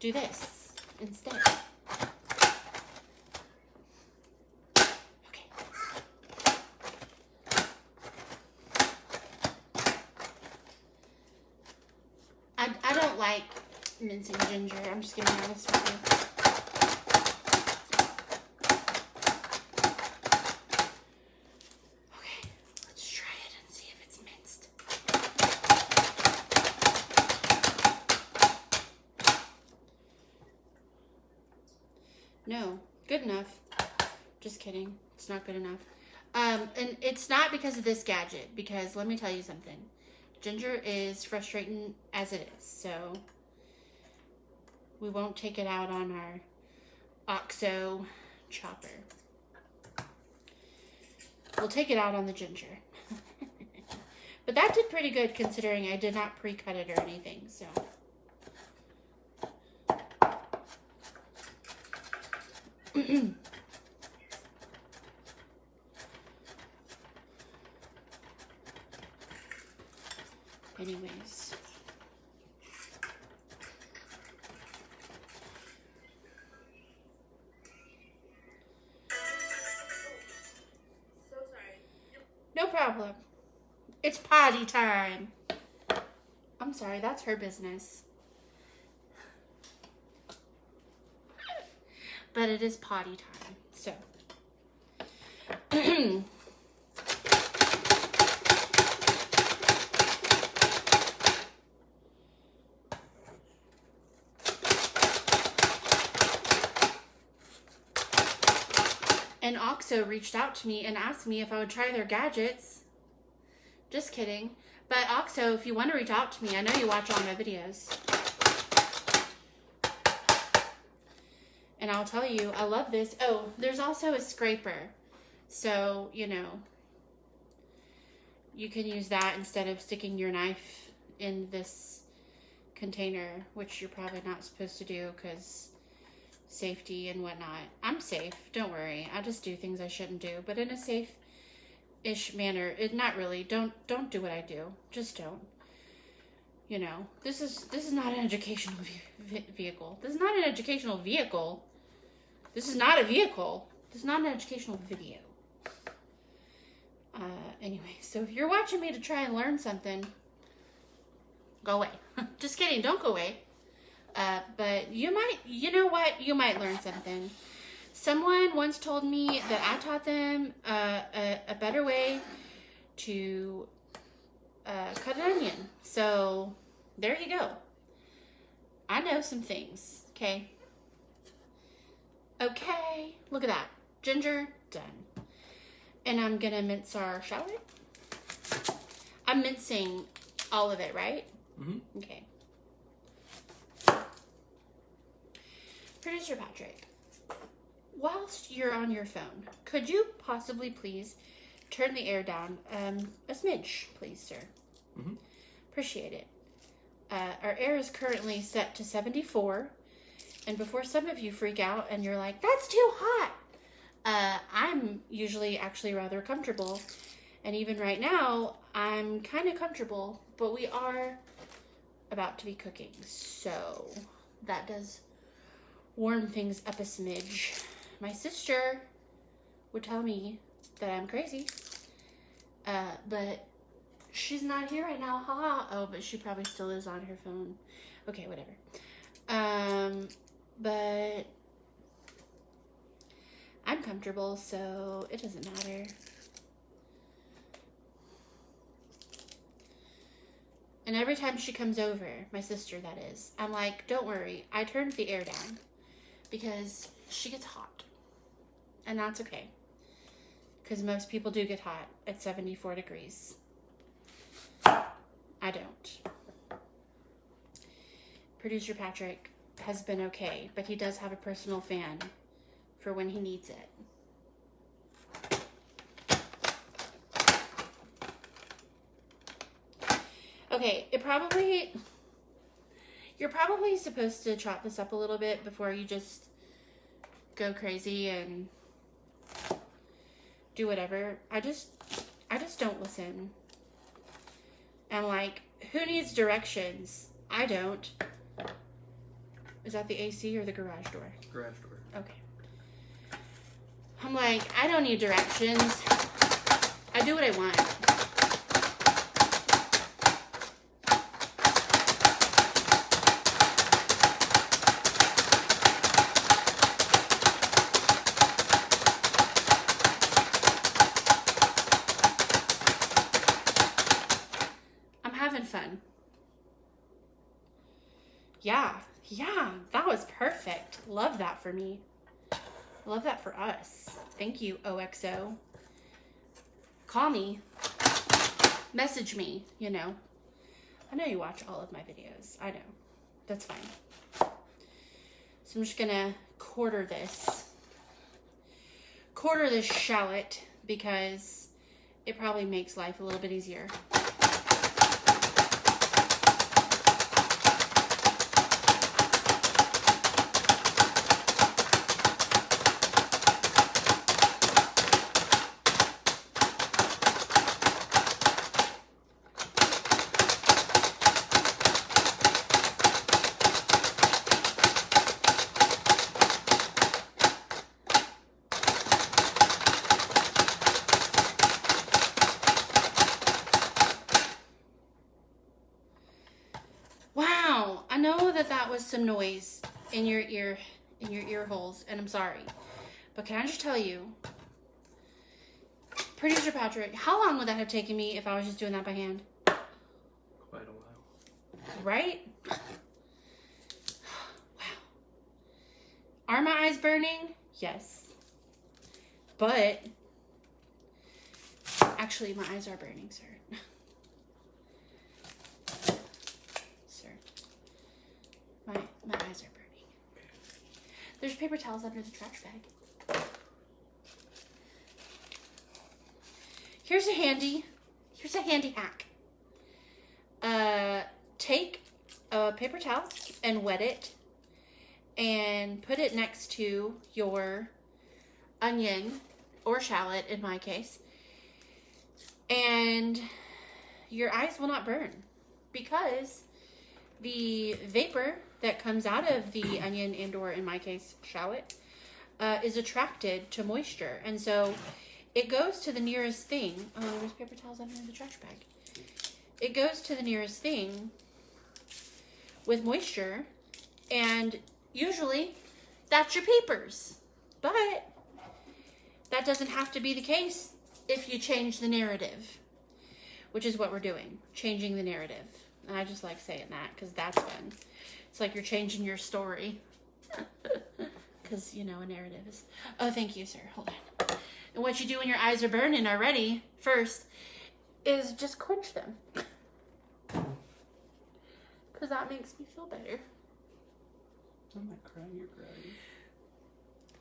do this instead. Okay. I don't like mincing ginger. I'm just gonna be honest with you. Okay, let's try it and see if it's minced. No, good enough. Just kidding. It's not good enough. And it's not because of this gadget, because let me tell you something. Ginger is frustrating as it is, so we won't take it out on our OXO chopper. We'll take it out on the ginger. But that did pretty good considering I did not pre-cut it or anything, so. Anyways. So sorry. No problem. It's potty time. I'm sorry, that's her business. But it is potty time, so. And OXO reached out to me and asked me if I would try their gadgets. Just kidding. But OXO, if you want to reach out to me, I know you watch all my videos. And I'll tell you, I love this. Oh, there's also a scraper. So, you know, you can use that instead of sticking your knife in this container, which you're probably not supposed to do because safety and whatnot. I'm safe, don't worry. I just do things I shouldn't do, but in a safe ish manner. Not really. Don't do what I do. Just don't. You know, this is not an educational vehicle. This is not an educational vehicle. This is not a vehicle. This is not an educational video. Anyway, so if you're watching me to try and learn something, go away. Just kidding. Don't go away. But you know what? You might learn something. Someone once told me that I taught them a better way to cut an onion. So there you go. I know some things. Okay. Okay. Look at that. Ginger, done. And I'm gonna mince our shallot. I'm mincing all of it, right? Mm-hmm. Okay. Producer Patrick, whilst you're on your phone, could you possibly please turn the air down a smidge, please, sir? Mm-hmm. Appreciate it. Our air is currently set to 74, and before some of you freak out and you're like, that's too hot, I'm usually actually rather comfortable, and even right now, I'm kind of comfortable, but we are about to be cooking, so that does warm things up a smidge. My sister would tell me that I'm crazy, but she's not here right now. Ha. Oh, but she probably still is on her phone. Okay, whatever. But I'm comfortable, so it doesn't matter. And every time she comes over, my sister that is, I'm like, don't worry, I turned the air down because she gets hot. And that's okay. Because most people do get hot at 74 degrees. I don't. Producer Patrick has been okay, but he does have a personal fan for when he needs it. Okay, you're probably supposed to chop this up a little bit before you just go crazy and do whatever. I just don't listen. I'm like, who needs directions? I don't. Is that the AC or the garage door? Garage door. Okay. I'm like, I don't need directions. I do what I want. Fun. Yeah, that was perfect. Love that for me. Love that for us. Thank you, OXO. Call me. Message me, you know. I know you watch all of my videos. I know. That's fine. So I'm just gonna quarter this shallot because it probably makes life a little bit easier. That was some noise in your ear holes, and I'm sorry, but can I just tell you, Producer Patrick, how long would that have taken me if I was just doing that by hand? Quite a while. Right? Wow. Are my eyes burning? Yes. But actually, my eyes are burning, sir. My eyes are burning. There's paper towels under the trash bag. Here's a handy hack. Take a paper towel and wet it and put it next to your onion or shallot in my case. and your eyes will not burn because the vapor that comes out of the onion and, or in my case, shallot, is attracted to moisture. And so it goes to the nearest thing. Oh, there's paper towels under the trash bag. It goes to the nearest thing with moisture, and usually that's your peepers. But that doesn't have to be the case if you change the narrative, which is what we're doing, changing the narrative. And I just like saying that because that's fun. It's like you're changing your story. Because, you know, a narrative is... Oh, thank you, sir. Hold on. And what you do when your eyes are burning already, first, is just quench them. Because that makes me feel better. I'm not crying, you're crying.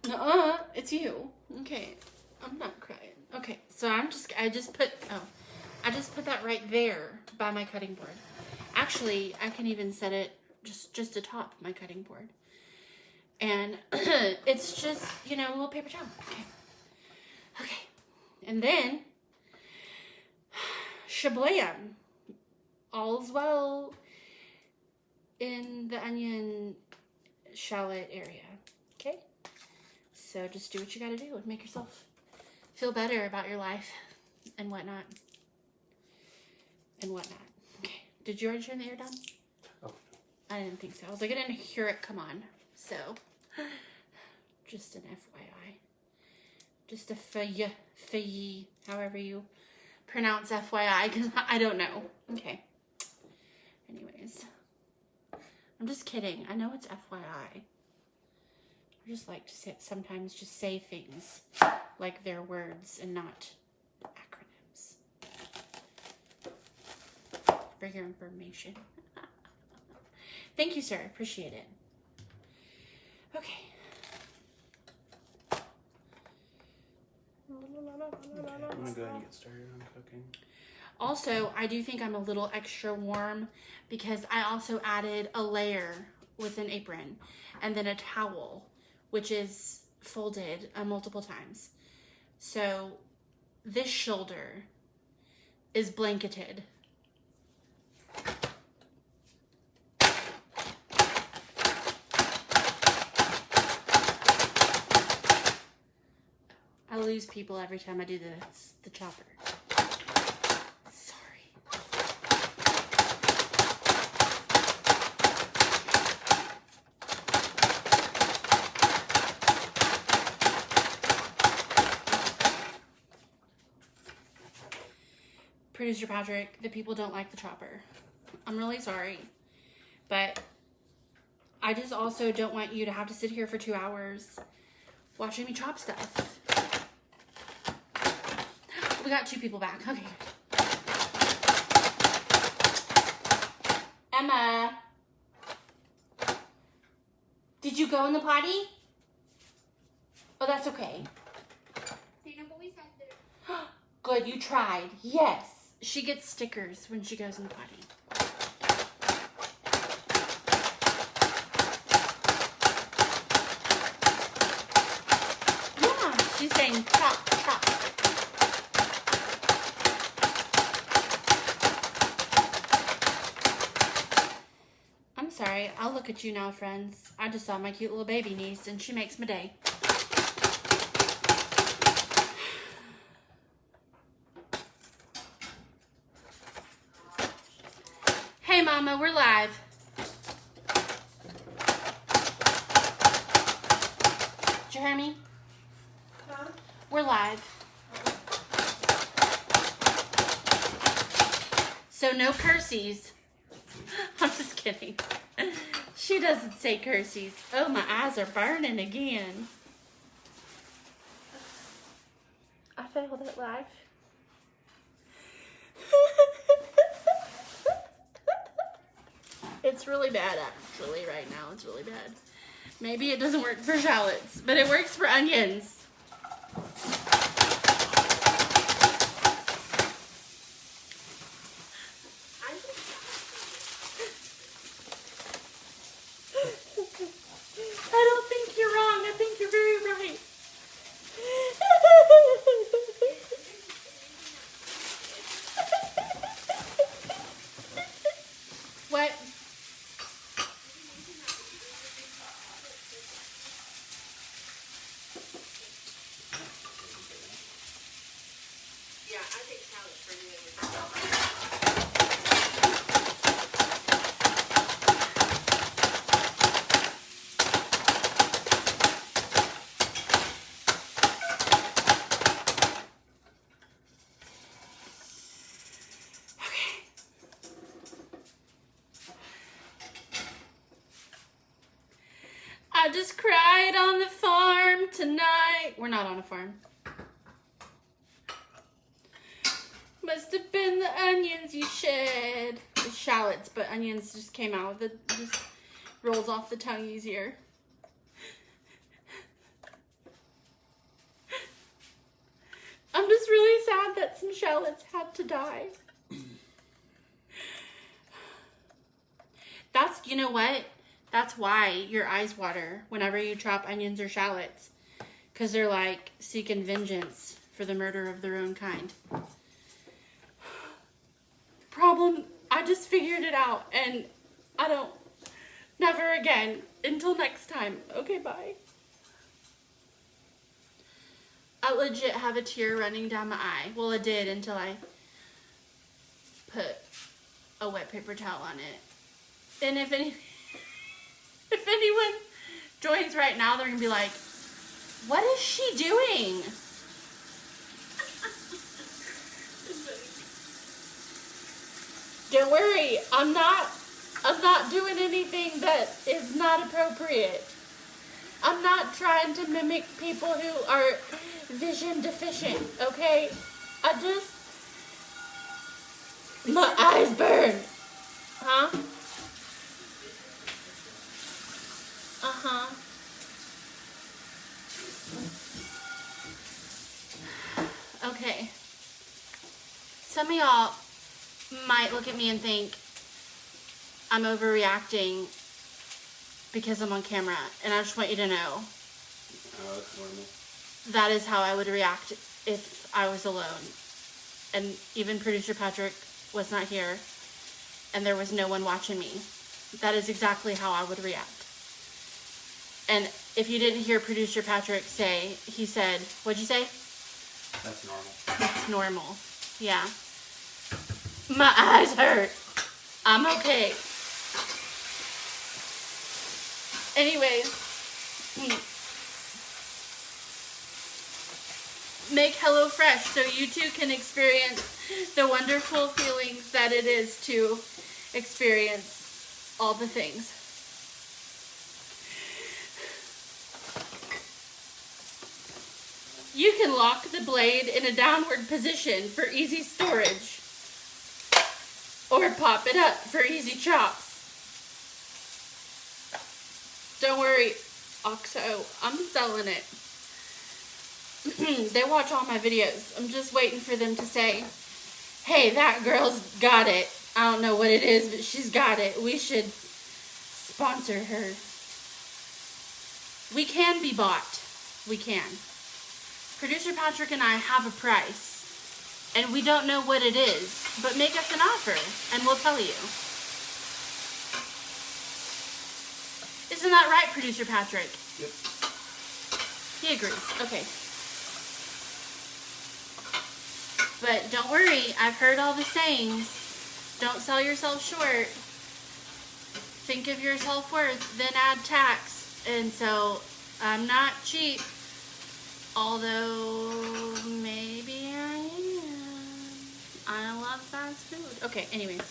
Nuh-uh, it's you. Okay, I'm not crying. Okay, so I just put that right there by my cutting board. Actually, I can even set it just atop my cutting board. And it's just, you know, a little paper towel. Okay. And then, shablam. All's well in the onion shallot area. Okay? So just do what you gotta do and make yourself feel better about your life and whatnot. Okay. Did you already turn the air down? Oh. I didn't think so. I was like, I didn't hear it come on. So, just an FYI. Just a FYI, however you pronounce FYI, because I don't know. Okay. Anyways. I'm just kidding. I know it's FYI. I just like to sometimes just say things like they're words and not acronyms. For your information. Thank you, sir. Appreciate it. Okay. I'm gonna go ahead and get started on cooking. Also, I do think I'm a little extra warm because I also added a layer with an apron and then a towel, which is folded multiple times. So this shoulder is blanketed. I lose people every time I do the chopper. Sorry. Producer Patrick, the people don't like the chopper. I'm really sorry. But I just also don't want you to have to sit here for 2 hours watching me chop stuff. We got 2 people back. Okay. Emma. Did you go in the potty? Oh, that's okay. Good, you tried. Yes. She gets stickers when she goes in the potty. Yeah, she's saying chop, chop. I'm sorry. I'll look at you now, friends. I just saw my cute little baby niece, and she makes my day. Hey, Mama, we're live. Did you hear me? Huh? We're live. So no cursies. I'm just kidding. She doesn't say cursies. Oh, my eyes are burning again. I failed at life. It's really bad, actually, right now. It's really bad. Maybe it doesn't work for shallots, but it works for onions. I don't think you're wrong. I think you're very right. shallots for anyone. I just cried on the farm tonight. We're not on a farm. Must have been the onions you shed. It's shallots, but onions just came out. It just rolls off the tongue easier. I'm just really sad that some shallots had to die. That's, you know what? That's why your eyes water whenever you chop onions or shallots. Because they're like seeking vengeance for the murder of their own kind. Problem, I just figured it out and I don't, never again. Until next time. Okay, bye. I legit have a tear running down my eye. Well, it did until I put a wet paper towel on it. And if anyone joins right now, they're gonna be like, what is she doing? Don't worry, I'm not doing anything that is not appropriate. I'm not trying to mimic people who are vision deficient, okay? My eyes burn. Huh? Uh-huh. Okay. Some of y'all might look at me and think I'm overreacting because I'm on camera, and I just want you to know Oh, that's normal. that is how I would react if I was alone. And even producer Patrick was not here, and there was no one watching me. That is exactly how I would react. And if you didn't hear producer Patrick say, he said, what'd you say? That's normal. It's normal. Yeah. My eyes hurt. I'm okay. Anyways. Make HelloFresh so you too can experience the wonderful feelings that it is to experience all the things. You can lock the blade in a downward position for easy storage, or pop it up for easy chops. Don't worry, OXO, I'm selling it. They watch all my videos. I'm just waiting for them to say, hey, that girl's got it. I don't know what it is, but she's got it. We should sponsor her. We can be bought. We can. Producer Patrick and I have a price, and we don't know what it is, but make us an offer, and we'll tell you. Isn't that right, Producer Patrick? Yep. He agrees. Okay. But don't worry, I've heard all the sayings. Don't sell yourself short. Think of your self-worth, then add tax. And so, I'm not cheap. Although, maybe I am. I love fast food. Okay, anyways.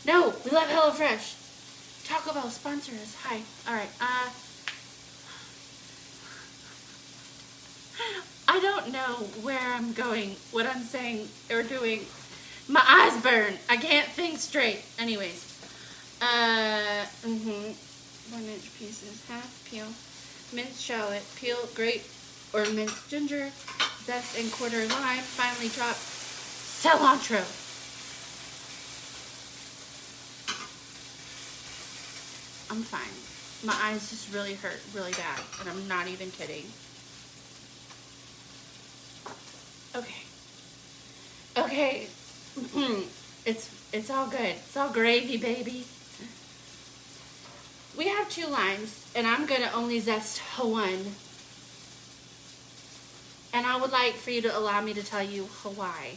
No, we love HelloFresh. Taco Bell, sponsor us. Hi. Alright, I don't know where I'm going, what I'm saying or doing. My eyes burn. I can't think straight. Anyways. 1-inch pieces. Half peel. Minced shallot. Peel, grate, or minced ginger. Zest and quarter lime. Finely chopped cilantro. I'm fine. My eyes just really hurt really bad. And I'm not even kidding. Okay. Okay. It's all good. It's all gravy, baby. We have 2 limes, and I'm gonna only zest one. And I would like for you to allow me to tell you why.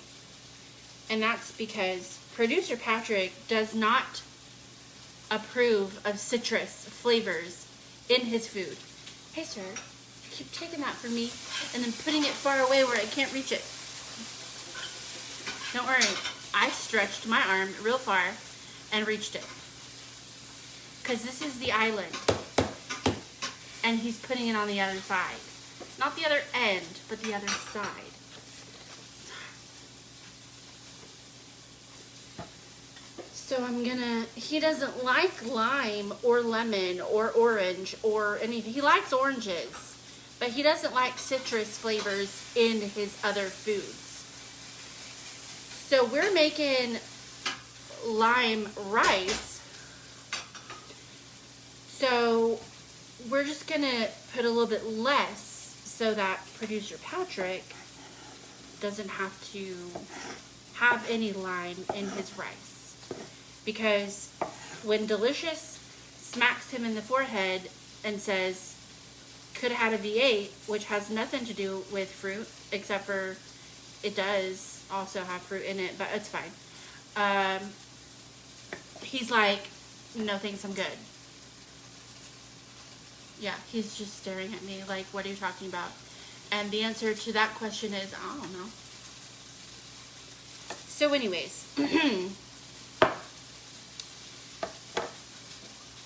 And that's because producer Patrick does not approve of citrus flavors in his food. Hey, sir, keep taking that from me and then putting it far away where I can't reach it. Don't worry, I stretched my arm real far and reached it. Because this is the island. And he's putting it on the other side. Not the other end, but the other side. So he doesn't like lime or lemon or orange or anything. He likes oranges, but he doesn't like citrus flavors in his other foods. So we're making lime rice. So we're just gonna put a little bit less so that producer Patrick doesn't have to have any lime in his rice. Because when Delicious smacks him in the forehead and says, could have had a V8, which has nothing to do with fruit, except for it does also have fruit in it, but it's fine. He's like, no thanks, I'm good. Yeah, he's just staring at me like, what are you talking about? And the answer to that question is, I don't know. So anyways,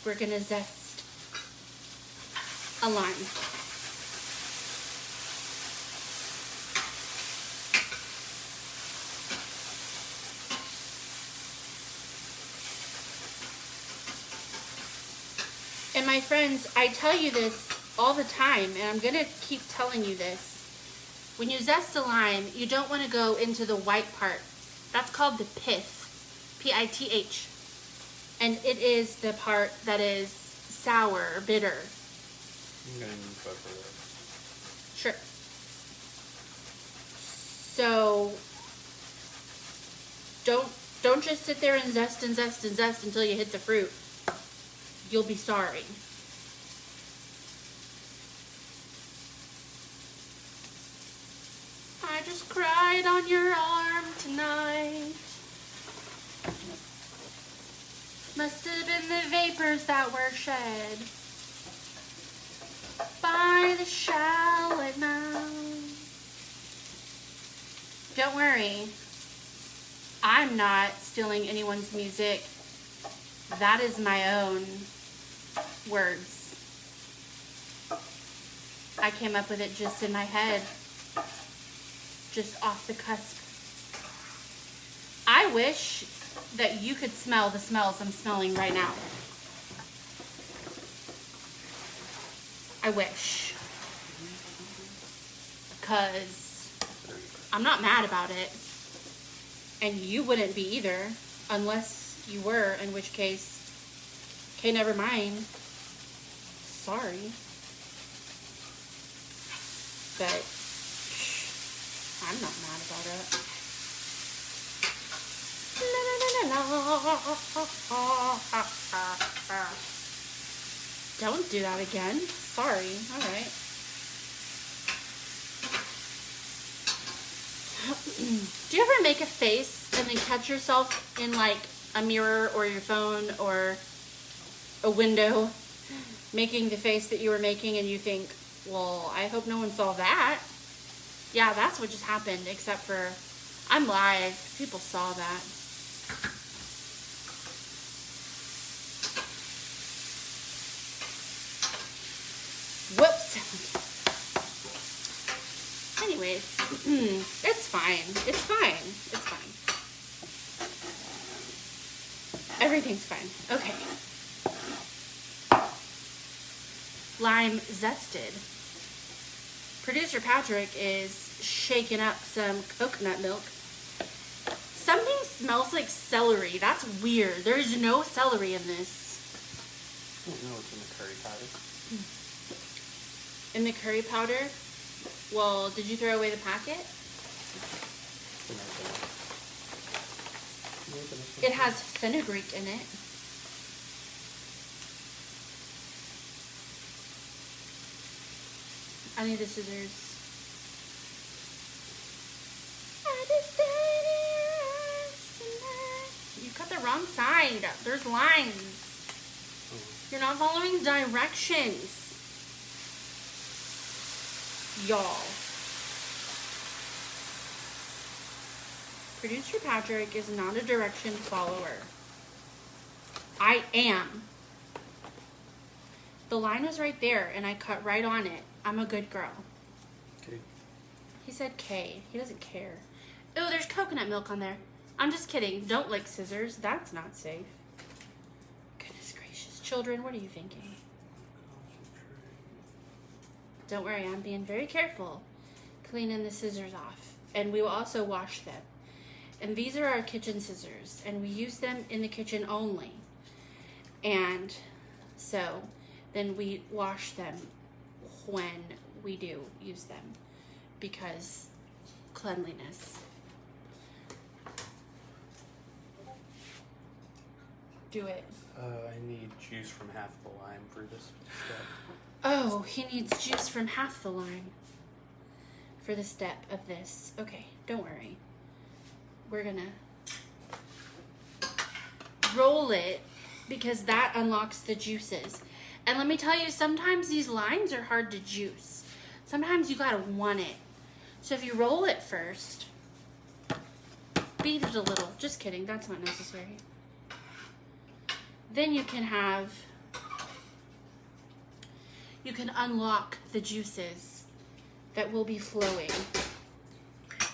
we're gonna zest a lime. And my friends, I tell you this all the time, and I'm gonna keep telling you this. When you zest a lime, you don't want to go into the white part. That's called the pith, P-I-T-H. And it is the part that is sour or bitter. I'm going to need both of Sure. So don't just sit there and zest and zest and zest until you hit the fruit. You'll be sorry. I just cried on your arm tonight. Must have been the vapors that were shed by the shallow night. Don't worry, I'm not stealing anyone's music. That is my own words. I came up with it just in my head, just off the cusp. I wish that you could smell the smells I'm smelling right now. I wish. Because I'm not mad about it. And you wouldn't be either, unless you were, in which case, okay, never mind. Sorry. But I'm not mad about it. Don't do that again. Sorry. Alright. Do you ever make a face and then catch yourself in like a mirror or your phone or a window making the face that you were making and you think, well, I hope no one saw that? Yeah, that's what just happened, except for I'm live. People saw that. Whoops. Anyways, it's fine. It's fine. It's fine. Everything's fine. Okay. Lime zested. Producer Patrick is shaking up some coconut milk. Something smells like celery. That's weird. There's no celery in this. I don't know what's in the curry powder. In the curry powder? Well, did you throw away the packet? It has fenugreek in it. I need the scissors. I just stayed here. wrong side. There's lines. You're not following directions. Y'all. Producer Patrick is not a direction follower. I am. The line was right there and I cut right on it. I'm a good girl. Okay. He said K. He doesn't care. Oh, there's coconut milk on there. I'm just kidding. Don't lick scissors. That's not safe. Goodness gracious. Children, what are you thinking? Don't worry, I'm being very careful cleaning the scissors off. And we will also wash them. And these are our kitchen scissors. And we use them in the kitchen only. And so then we wash them when we do use them. Because cleanliness. Do it. I need juice from half the lime for this step. Oh, he needs juice from half the lime for the step of this. Okay, don't worry. We're gonna roll it because that unlocks the juices. And let me tell you, sometimes these limes are hard to juice. Sometimes you gotta want it. So if you roll it first, beat it a little. Just kidding, that's not necessary. Then you can unlock the juices that will be flowing. I've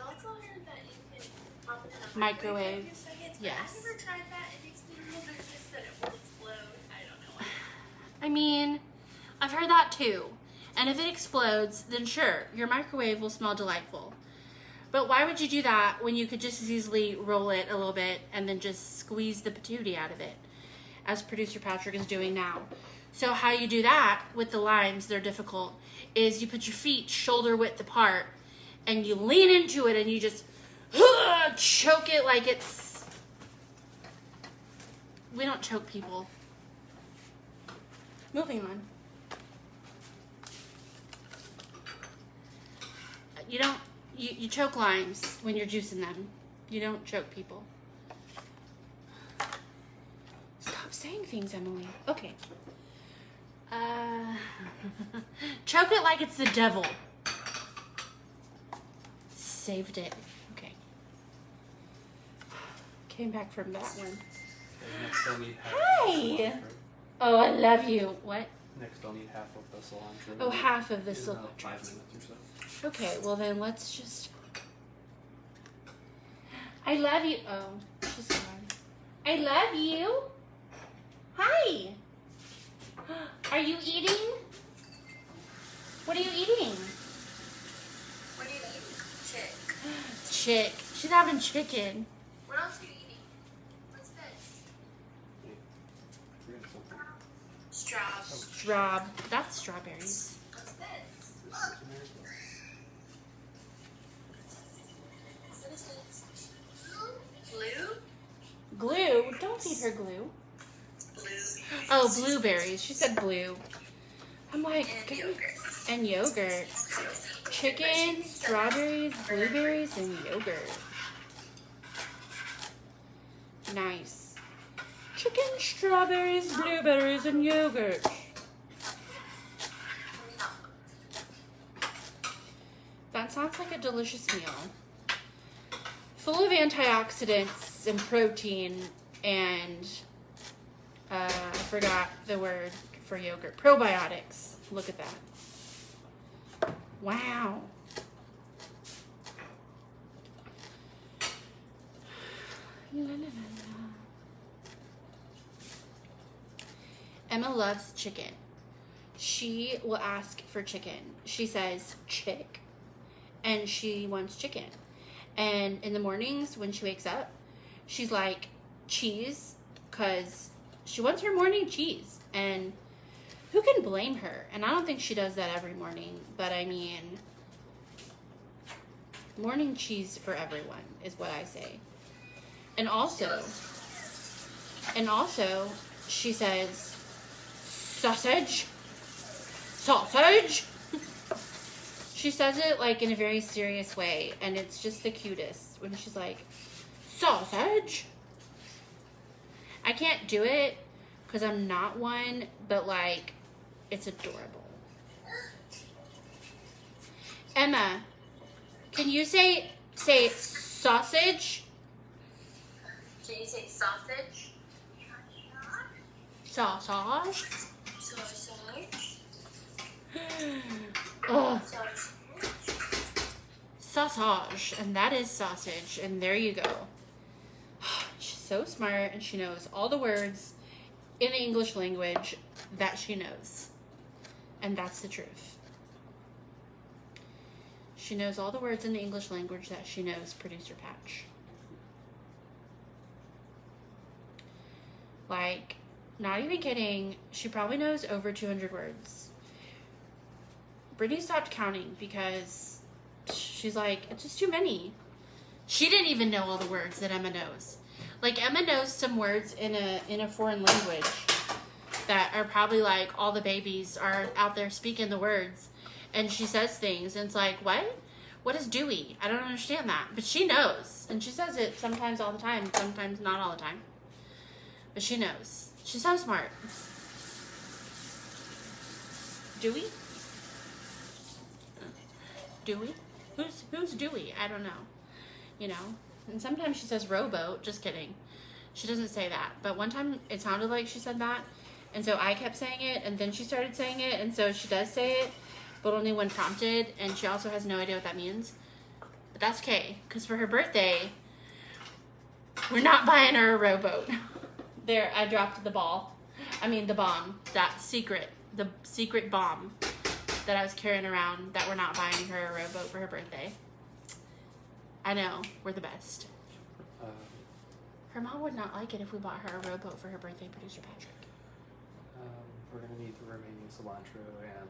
also heard that you can pop it in a Microwave, for a second. yes. I've never tried that. It makes me a little nervous that it will explode. I don't know why. I mean, I've heard that too. And if it explodes, then sure, your microwave will smell delightful. But why would you do that when you could just as easily roll it a little bit and then just squeeze the patootie out of it, as producer Patrick is doing now? So how you do that with the limes, they're difficult, is you put your feet shoulder width apart and you lean into it and you just choke it like it's... We don't choke people. Moving on. You choke limes when you're juicing them. You don't choke people. Stop saying things, Emily. Okay. Choke it like it's the devil. Saved it. Okay. Came back from that one. Okay, next I'll need half Hi. of the cilantro. Oh, I love you. What? Next I'll need half of the cilantro. Oh, half of the In about cilantro. 5 minutes or so. Okay, well then let's just... I love you. Oh, she's gone. I love you. Hi. Are you eating? What are you eating? What are you eating? Chick. Chick. She's having chicken. What else are you eating? What's this? Forget something. Straws. That's strawberries. What's this? This is in there. What is this? Blue? Glue? Don't feed her glue. Blue. Oh, blueberries. She said blue. I'm like, And give me- yogurt. And yogurt. Chicken, strawberries, blueberries, and yogurt. Nice. Chicken, strawberries, blueberries, and yogurt. That sounds like a delicious meal. Full of antioxidants and protein and I forgot the word for yogurt. Probiotics. Look at that. Wow. La, la, la, la. Emma loves chicken. She will ask for chicken. She says chick, and she wants chicken. And in the mornings when she wakes up, she's like cheese, because she wants her morning cheese. And who can blame her? And I don't think she does that every morning, but I mean, morning cheese for everyone is what I say. And also, she says, sausage. She says it like in a very serious way, and it's just the cutest when she's like, sausage. I can't do it because I'm not one, but like, it's adorable. Emma, can you say sausage? Can you say sausage? Sausage? Sausage. Oh, sausage, and that is sausage, and there you go. She's so smart, and she knows all the words in the English language that she knows, and that's the truth. She knows all the words in the English language that she knows, Producer Patch. Like, not even kidding, she probably knows over 200 words. Brittany stopped counting because she's like, it's just too many. She didn't even know all the words that Emma knows. Like, Emma knows some words in a foreign language that are probably like all the babies are out there speaking the words, and she says things and it's like, what is Dewey? I don't understand that, but she knows, and she says it sometimes all the time, sometimes not all the time, but she knows. She's so smart. Dewey? Dewey? Who's Dewey? I don't know. You know? And sometimes she says rowboat. Just kidding. She doesn't say that. But one time it sounded like she said that. And so I kept saying it. And then she started saying it. And so she does say it. But only when prompted. And she also has no idea what that means. But that's okay. Because for her birthday, we're not buying her a rowboat. There, I dropped the ball. I mean the bomb. That secret. The secret bomb that I was carrying around, that we're not buying her a rowboat for her birthday. I know, we're the best. Her mom would not like it if we bought her a rowboat for her birthday, Producer Patrick. We're gonna need the remaining cilantro and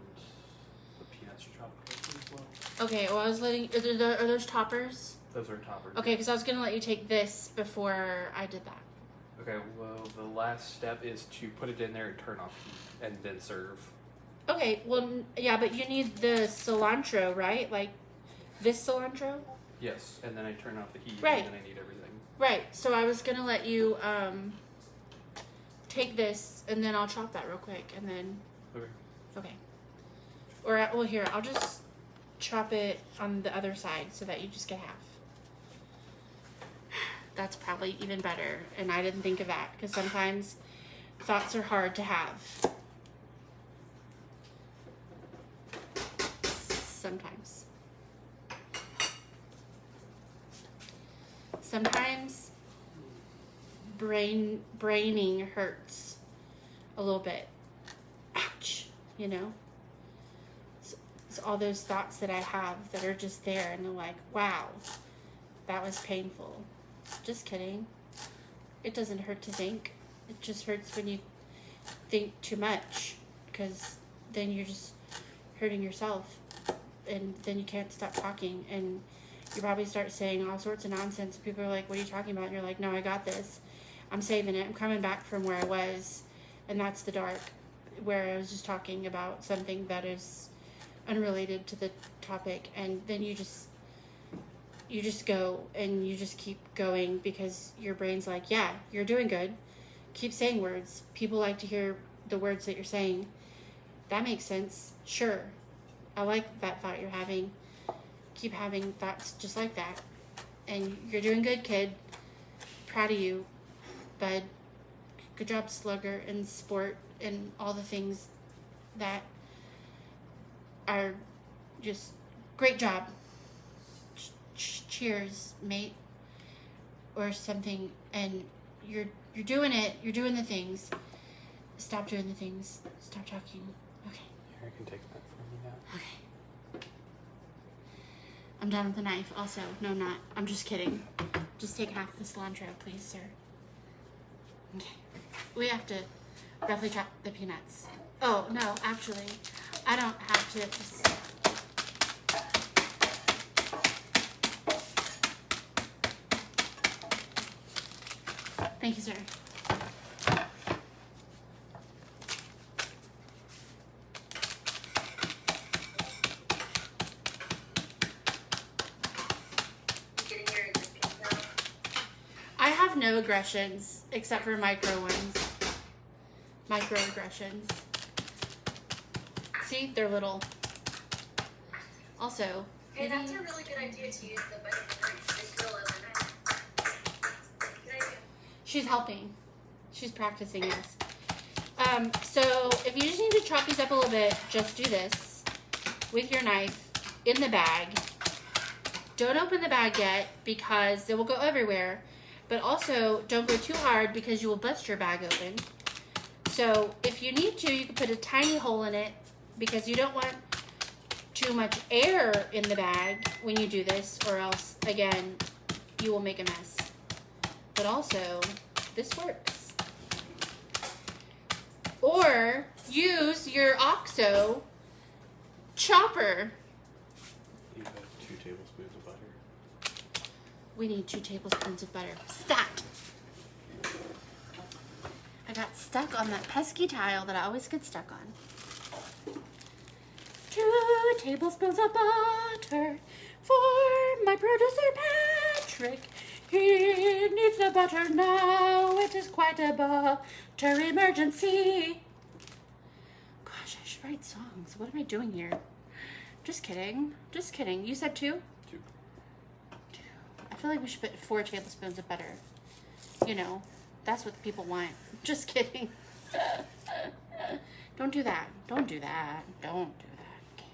the peanuts you chopped as well. Okay, well I was letting, are those toppers? Those are toppers. Okay, because I was gonna let you take this before I did that. Okay, well the last step is to put it in there and turn off heat and then serve. Okay, well, yeah, but you need the cilantro, right? Like, this cilantro? Yes, and then I turn off the heat Right. and then I need everything. Right, so I was gonna let you, take this, and then I'll chop that real quick, and then, Okay. okay. Or, well, here, I'll just chop it on the other side so that you just get half. That's probably even better, and I didn't think of that, because sometimes thoughts are hard to have. Sometimes. Sometimes braining hurts a little bit. Ouch, you know? It's all those thoughts that I have that are just there and they're like, wow, that was painful. Just kidding. It doesn't hurt to think. It just hurts when you think too much, because then you're just hurting yourself. And then you can't stop talking, and you probably start saying all sorts of nonsense. People are like, what are you talking about? And you're like, no, I got this. I'm saving it. I'm coming back from where I was, and that's the dark, where I was just talking about something that is unrelated to the topic. And then you just go, and you just keep going, because your brain's like, yeah, you're doing good. Keep saying words. People like to hear the words that you're saying. That makes sense. Sure. I like that thought you're having. Keep having thoughts just like that. And you're doing good, kid. Proud of you, bud. Good job, slugger, and sport, and all the things that are just great job. Cheers, mate. Or something. And you're doing it. You're doing the things. Stop doing the things. Stop talking. Okay. Here, I can take that from you now. Okay. I'm done with the knife also. No, I'm not. I'm just kidding. Just take half the cilantro, please, sir. Okay. We have to roughly chop the peanuts. Oh, no, actually, I don't have to. Just... Thank you, sir. have no aggressions except for micro ones. Microaggressions. See, they're little. Also, Hey, that's a really good idea to use the butter to grill overnight. Good idea. she's helping. She's practicing this. So if you just need to chop these up a little bit, just do this with your knife in the bag. Don't open the bag yet because it will go everywhere. But also, don't go too hard because you will bust your bag open. So if you need to, you can put a tiny hole in it because you don't want too much air in the bag when you do this, or else, again, you will make a mess. But also, this works. Or use your OXO chopper. You have 2 tablespoons of butter. We need 2 tablespoons of butter. Stop! I got stuck on that pesky tile that I always get stuck on. 2 tablespoons of butter for my producer Patrick. He needs the butter now. It is quite a butter emergency. Gosh, I should write songs. What am I doing here? Just kidding. Just kidding. You said 2? 2. I feel like we should put 4 tablespoons of butter. You know, that's what the people want. Just kidding. Don't do that. Don't do that. Don't do that. Okay.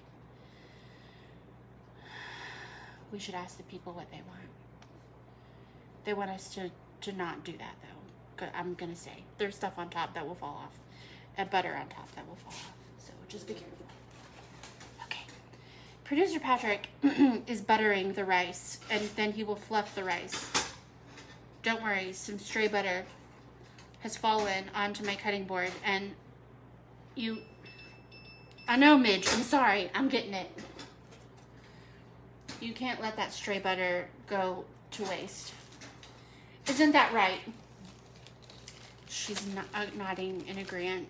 We should ask the people what they want. They want us to not do that, though. I'm going to say. There's stuff on top that will fall off. And butter on top that will fall off. So just be careful. Okay. Producer Patrick is buttering the rice, and then he will fluff the rice. Don't worry, some stray butter has fallen onto my cutting board, and I know, Midge, I'm sorry, I'm getting it. You can't let that stray butter go to waste. Isn't that right? She's nodding in agreement.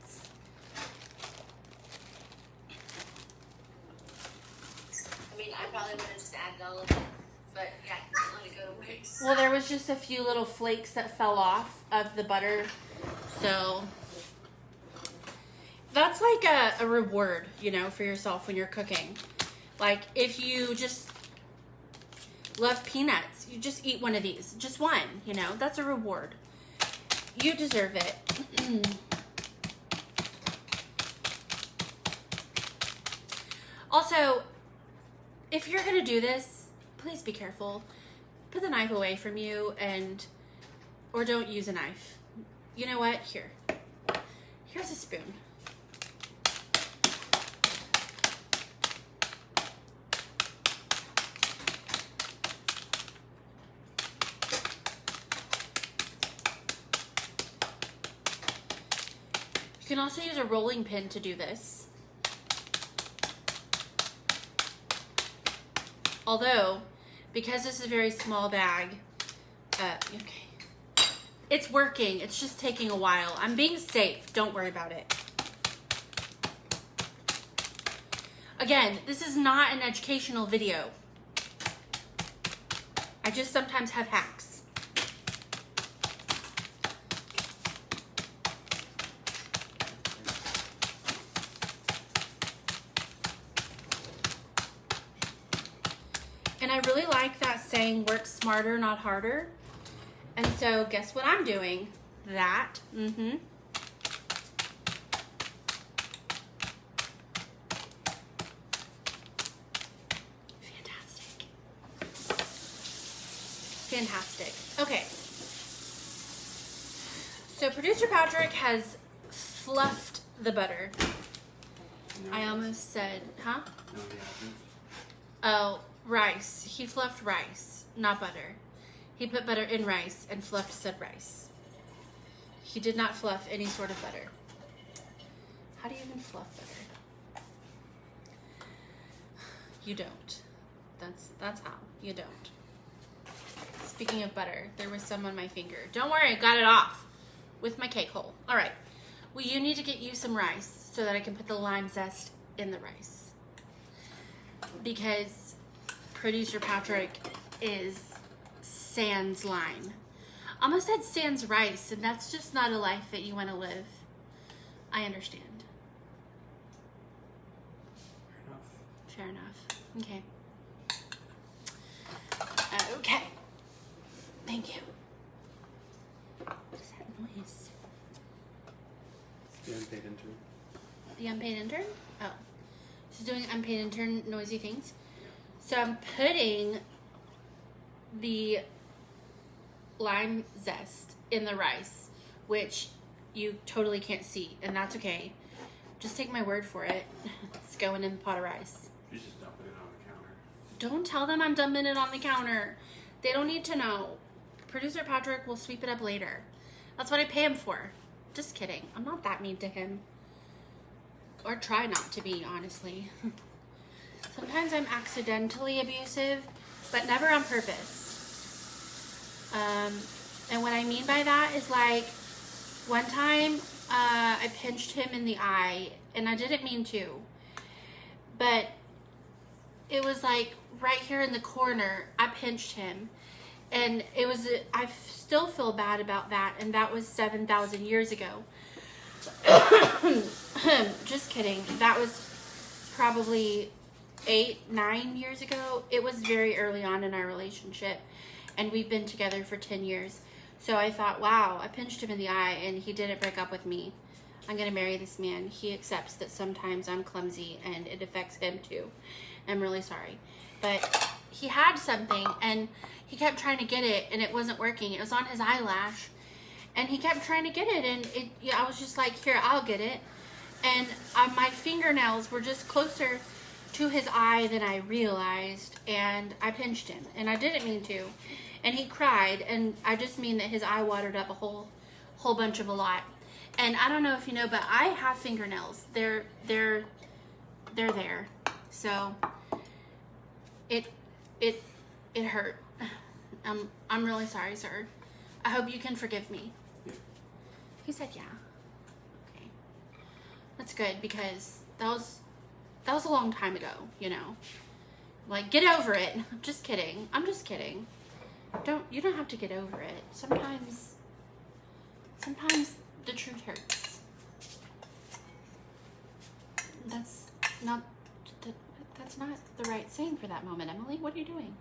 I mean, I probably would have just added all of it, but yeah, don't let it go to waste. Well, there was just a few little flakes that fell off of the butter, so that's like a reward, you know, for yourself when you're cooking. Like, if you just love peanuts, you just eat one of these. Just one, you know. That's a reward. You deserve it. Also, if you're going to do this, please be careful. Put the knife away from you or don't use a knife. You know what? Here's a spoon. You can also use a rolling pin to do this. Although, because this is a very small bag, okay. It's working. It's just taking a while. I'm being safe. Don't worry about it. Again, this is not an educational video. I just sometimes have hacks. And I really like that saying, work smarter, not harder. And so guess what I'm doing? That. Fantastic. Fantastic. Okay. So producer Patrick has fluffed the butter. No, I almost said, huh? No, he hasn't. Oh, rice. He fluffed rice, not butter. He put butter in rice and fluffed said rice. He did not fluff any sort of butter. How do you even fluff butter? You don't. That's how. You don't. Speaking of butter, there was some on my finger. Don't worry, I got it off with my cake hole. All right. Well, you need to get you some rice so that I can put the lime zest in the rice. Because producer Patrick is sans lime. almost said sans rice, and that's just not a life that you want to live. I understand. Fair enough. Fair enough. Okay. Okay. Thank you. What is that noise? The unpaid intern. The unpaid intern? Oh. She's doing unpaid intern noisy things. So I'm putting the lime zest in the rice, which you totally can't see, and that's okay. Just take my word for it. It's going in the pot of rice. She's just dumping it on the counter. Don't tell them I'm dumping it on the counter. They don't need to know. Producer Patrick will sweep it up later. That's what I pay him for. Just kidding. I'm not that mean to him. Or try not to be, honestly. Sometimes I'm accidentally abusive, but never on purpose. And what I mean by that is like, one time I pinched him in the eye, and I didn't mean to. But it was like right here in the corner, I pinched him. And it was, I still feel bad about that, and that was 7,000 years ago. Just kidding. That was probably 8-9 years ago. It was very early on in our relationship, and we've been together for 10 years. So I thought, wow, I pinched him in the eye, and he didn't break up with me. I'm going to marry this man. He accepts that sometimes I'm clumsy, and it affects him too. I'm really sorry. But he had something, and he kept trying to get it, and it wasn't working. It was on his eyelash, and he kept trying to get it, and I was just like, here, I'll get it. And my fingernails were just closer to his eye than I realized, and I pinched him, and I didn't mean to. And he cried, and I just mean that his eye watered up a whole bunch of a lot. And I don't know if you know, but I have fingernails. They're there. So it hurt. I'm really sorry, sir. I hope you can forgive me. Yeah. He said yeah. Okay. That's good, because that was a long time ago, you know. Like, get over it. I'm just kidding. I'm just kidding. You don't have to get over it. Sometimes the truth hurts. That's not the right saying for that moment, Emily. What are you doing?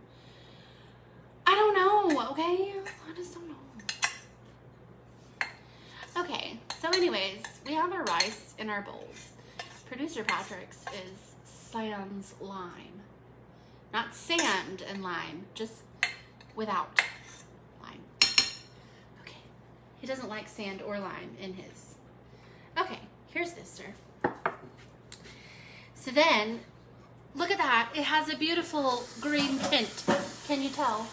I don't know, okay? I just don't know. Okay, so anyways, we have our rice in our bowls. Producer Patrick's is sans lime. Not sand and lime, just without lime. Okay, he doesn't like sand or lime in his. Okay, here's this, sir. So then, look at that. It has a beautiful green tint. Can you tell?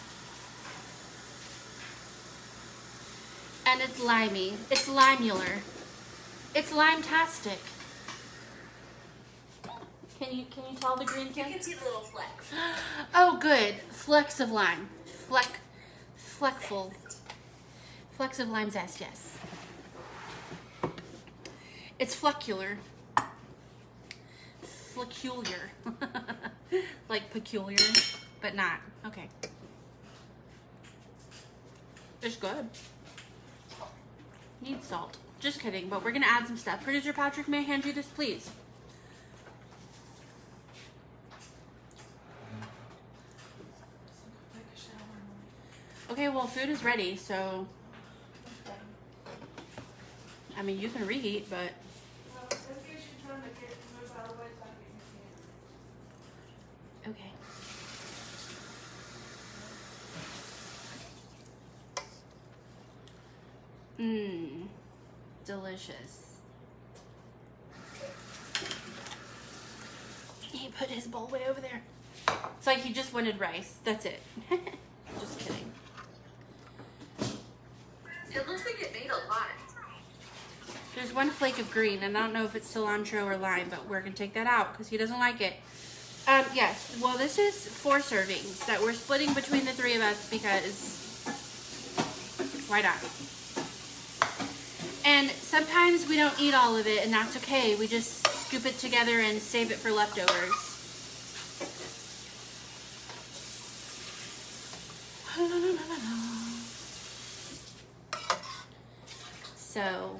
And it's limey. It's limular. It's lime-tastic. Can you tell the green You tint? can see the little flecks. Oh, good. Flecks of lime. Fleckful. Flecks of lime zest, yes. It's fleckular. Flecular. Like peculiar, but not. Okay. It's good. Needs salt. Just kidding, but we're gonna add some stuff. Producer Patrick, may I hand you this, please? Okay, well, food is ready, so I mean, you can reheat, but okay. Mmm, delicious. He put his bowl way over there. It's like he just wanted rice. That's it. Just kidding. It looks like it made a lot. There's one flake of green, and I don't know if it's cilantro or lime, but we're gonna take that out because he doesn't like it. Yes. Well, this is 4 servings that we're splitting between the 3 of us because why not? And sometimes we don't eat all of it, and that's okay. We just scoop it together and save it for leftovers. So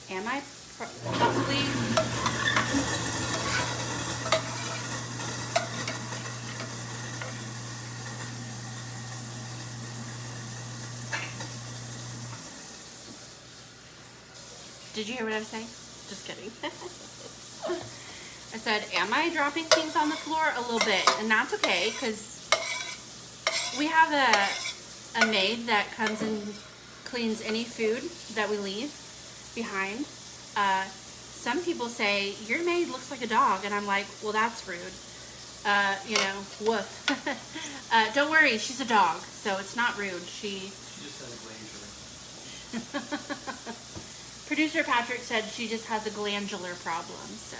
am I possibly? Did you hear what I was saying? Just kidding. I said, am I dropping things on the floor? A little bit, and that's okay, because we have a maid that comes and cleans any food that we leave behind. Some people say, your maid looks like a dog, and I'm like, well, that's rude. You know, woof. Don't worry, she's a dog, so it's not rude. She just has a glandular. Producer Patrick said she just has a glandular problem, so.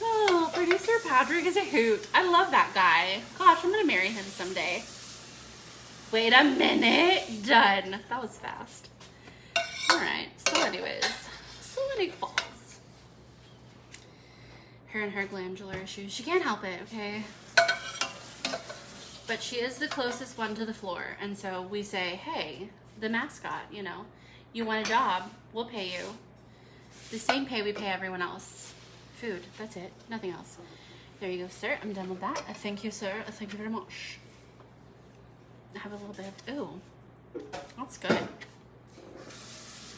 Oh, Producer Patrick is a hoot. I love that guy. Gosh, I'm gonna marry him someday. Wait a minute. Done. That was fast. Alright, so anyways. Her and her glandular issues. She can't help it, okay? But she is the closest one to the floor. And so we say, hey, the mascot, you know, you want a job, we'll pay you. The same pay we pay everyone else. Food, that's it, nothing else. There you go, sir. I'm done with that. Thank you, sir. Thank you very much. I have a little bit of, ooh, that's good.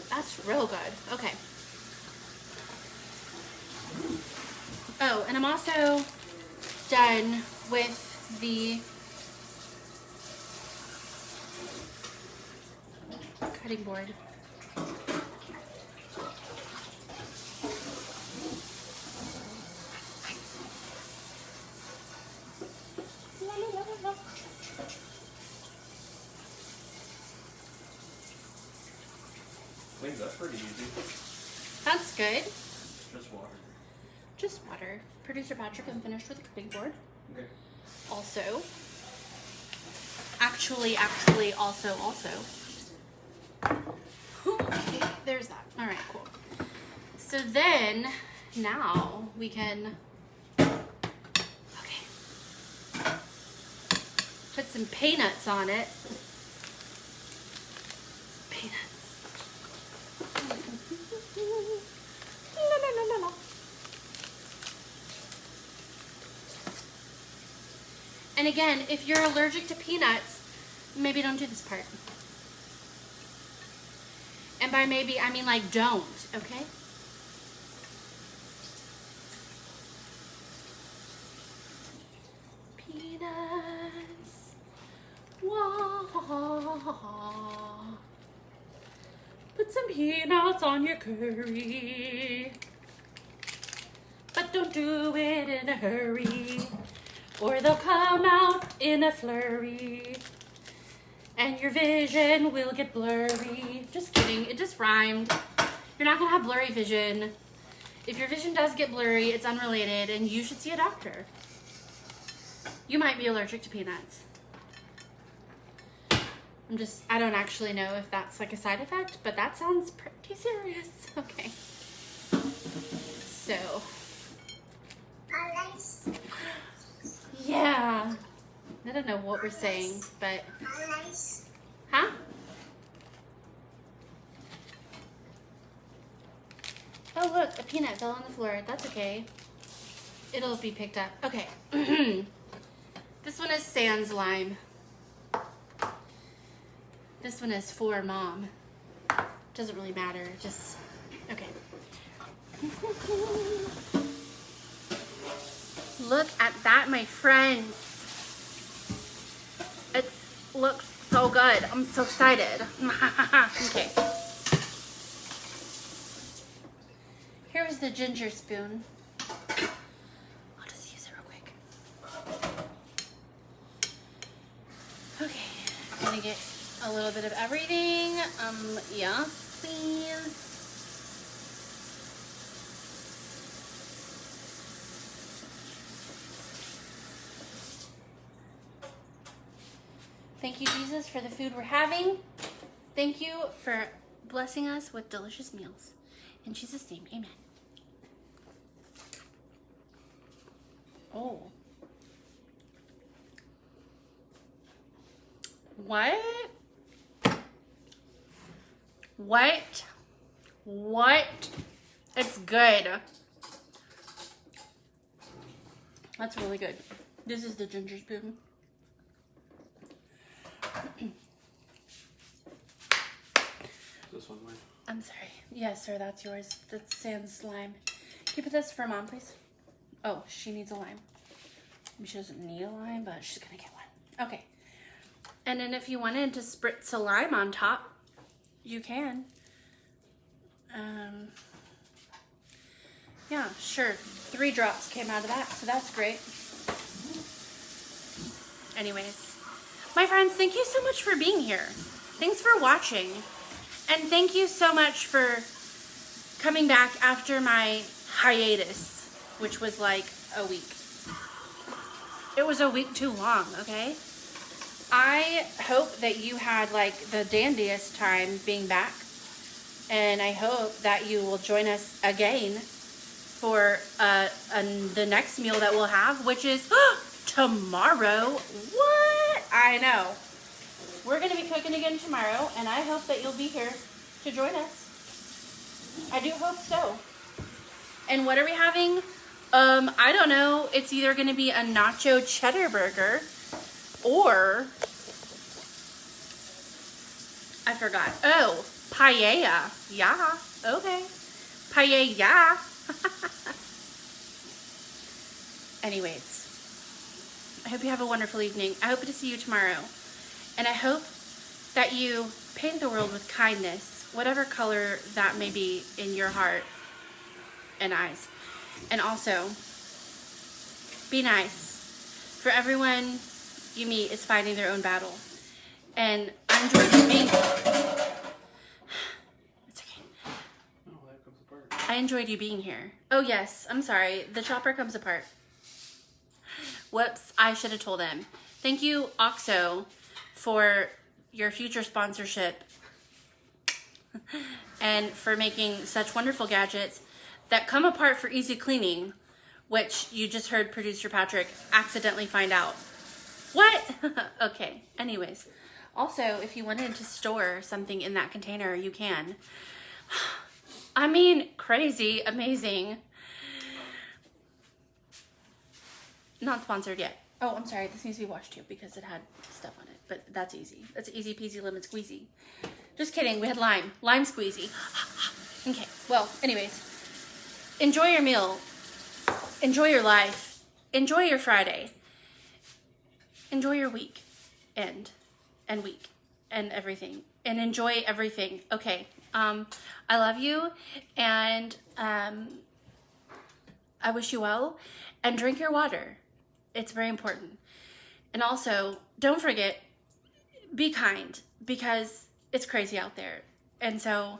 That's real good. Okay. Oh, and I'm also done with the cutting board. Wait, that's pretty easy. That's good. Just water. Just water. Producer Patrick, I'm finished with the cutting board. Okay. Also. Actually, also. Okay, there's that. All right, cool. So then, now we can, okay, put some peanuts on it. Peanuts. La, la, la, la, la. And again, if you're allergic to peanuts, maybe don't do this part. And by maybe, I mean like don't, okay? Peanuts. Wah. Put some peanuts on your curry. But don't do it in a hurry, or they'll come out in a flurry. And your vision will get blurry. Just kidding, it just rhymed. You're not gonna have blurry vision. If your vision does get blurry, it's unrelated and you should see a doctor. You might be allergic to peanuts. I don't actually know if that's like a side effect, but that sounds pretty serious. Okay. So. Yeah. I don't know what we're saying, but. Huh? Oh, look, a peanut fell on the floor. That's okay. It'll be picked up. Okay. This one is sans lime. This one is for mom. Doesn't really matter. Just, okay. Look at that, my friends. It looks so good. I'm so excited. Okay. Here's the ginger spoon. I'll just use it real quick. Okay, I'm gonna get a little bit of everything. Yeah, please. Thank you, Jesus, for the food we're having. Thank you for blessing us with delicious meals. In Jesus' name, amen. Oh, What? What? What? It's good. That's really good. This is the ginger spoon. This one mine. I'm sorry. Yes, sir, that's yours. That's sans lime. Can you put this for Mom, please? Oh, she needs a lime. She doesn't need a lime, but she's gonna get one. Okay. And then if you wanted to spritz a lime on top, you can. Yeah, sure. 3 drops came out of that, so that's great. Anyways, my friends, thank you so much for being here. Thanks for watching. And thank you so much for coming back after my hiatus, which was like a week. It was a week too long, okay? I hope that you had like the dandiest time being back. And I hope that you will join us again for the next meal that we'll have, which is tomorrow. What? I know. We're going to be cooking again tomorrow, and I hope that you'll be here to join us. I do hope so. And what are we having? I don't know. It's either going to be a nacho cheddar burger or I forgot. Oh, paella. Yeah. Okay. Paella. Anyways, I hope you have a wonderful evening. I hope to see you tomorrow. And I hope that you paint the world with kindness, whatever color that may be in your heart and eyes. And also, be nice. For everyone you meet is fighting their own battle. And I enjoyed you being It's okay. Oh, that comes apart. I enjoyed you being here. Oh yes, I'm sorry. The chopper comes apart. Whoops, I should have told him. Thank you, OXO, for your future sponsorship and for making such wonderful gadgets that come apart for easy cleaning, which you just heard producer Patrick accidentally find out. What? Okay, anyways. Also, if you wanted to store something in that container, you can. I mean, crazy, amazing. Not sponsored yet. Oh, I'm sorry. This needs to be washed too because it had stuff on it. But that's easy. That's easy peasy lemon squeezy. Just kidding. We had lime. Lime squeezy. Okay. Well, anyways. Enjoy your meal. Enjoy your life. Enjoy your Friday. Enjoy your week. And week. And everything. And enjoy everything. Okay. I love you. And I wish you well. And drink your water. It's very important. And also, don't forget, be kind because it's crazy out there. And so,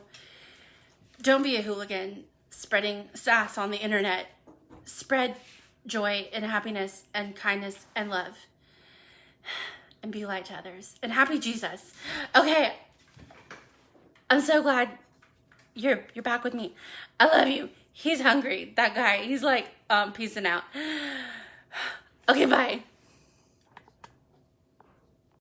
don't be a hooligan spreading sass on the internet. Spread joy and happiness and kindness and love. And be light to others. And happy Jesus. Okay. I'm so glad you're back with me. I love you. He's hungry. That guy. He's like, peacing out. Okay, bye.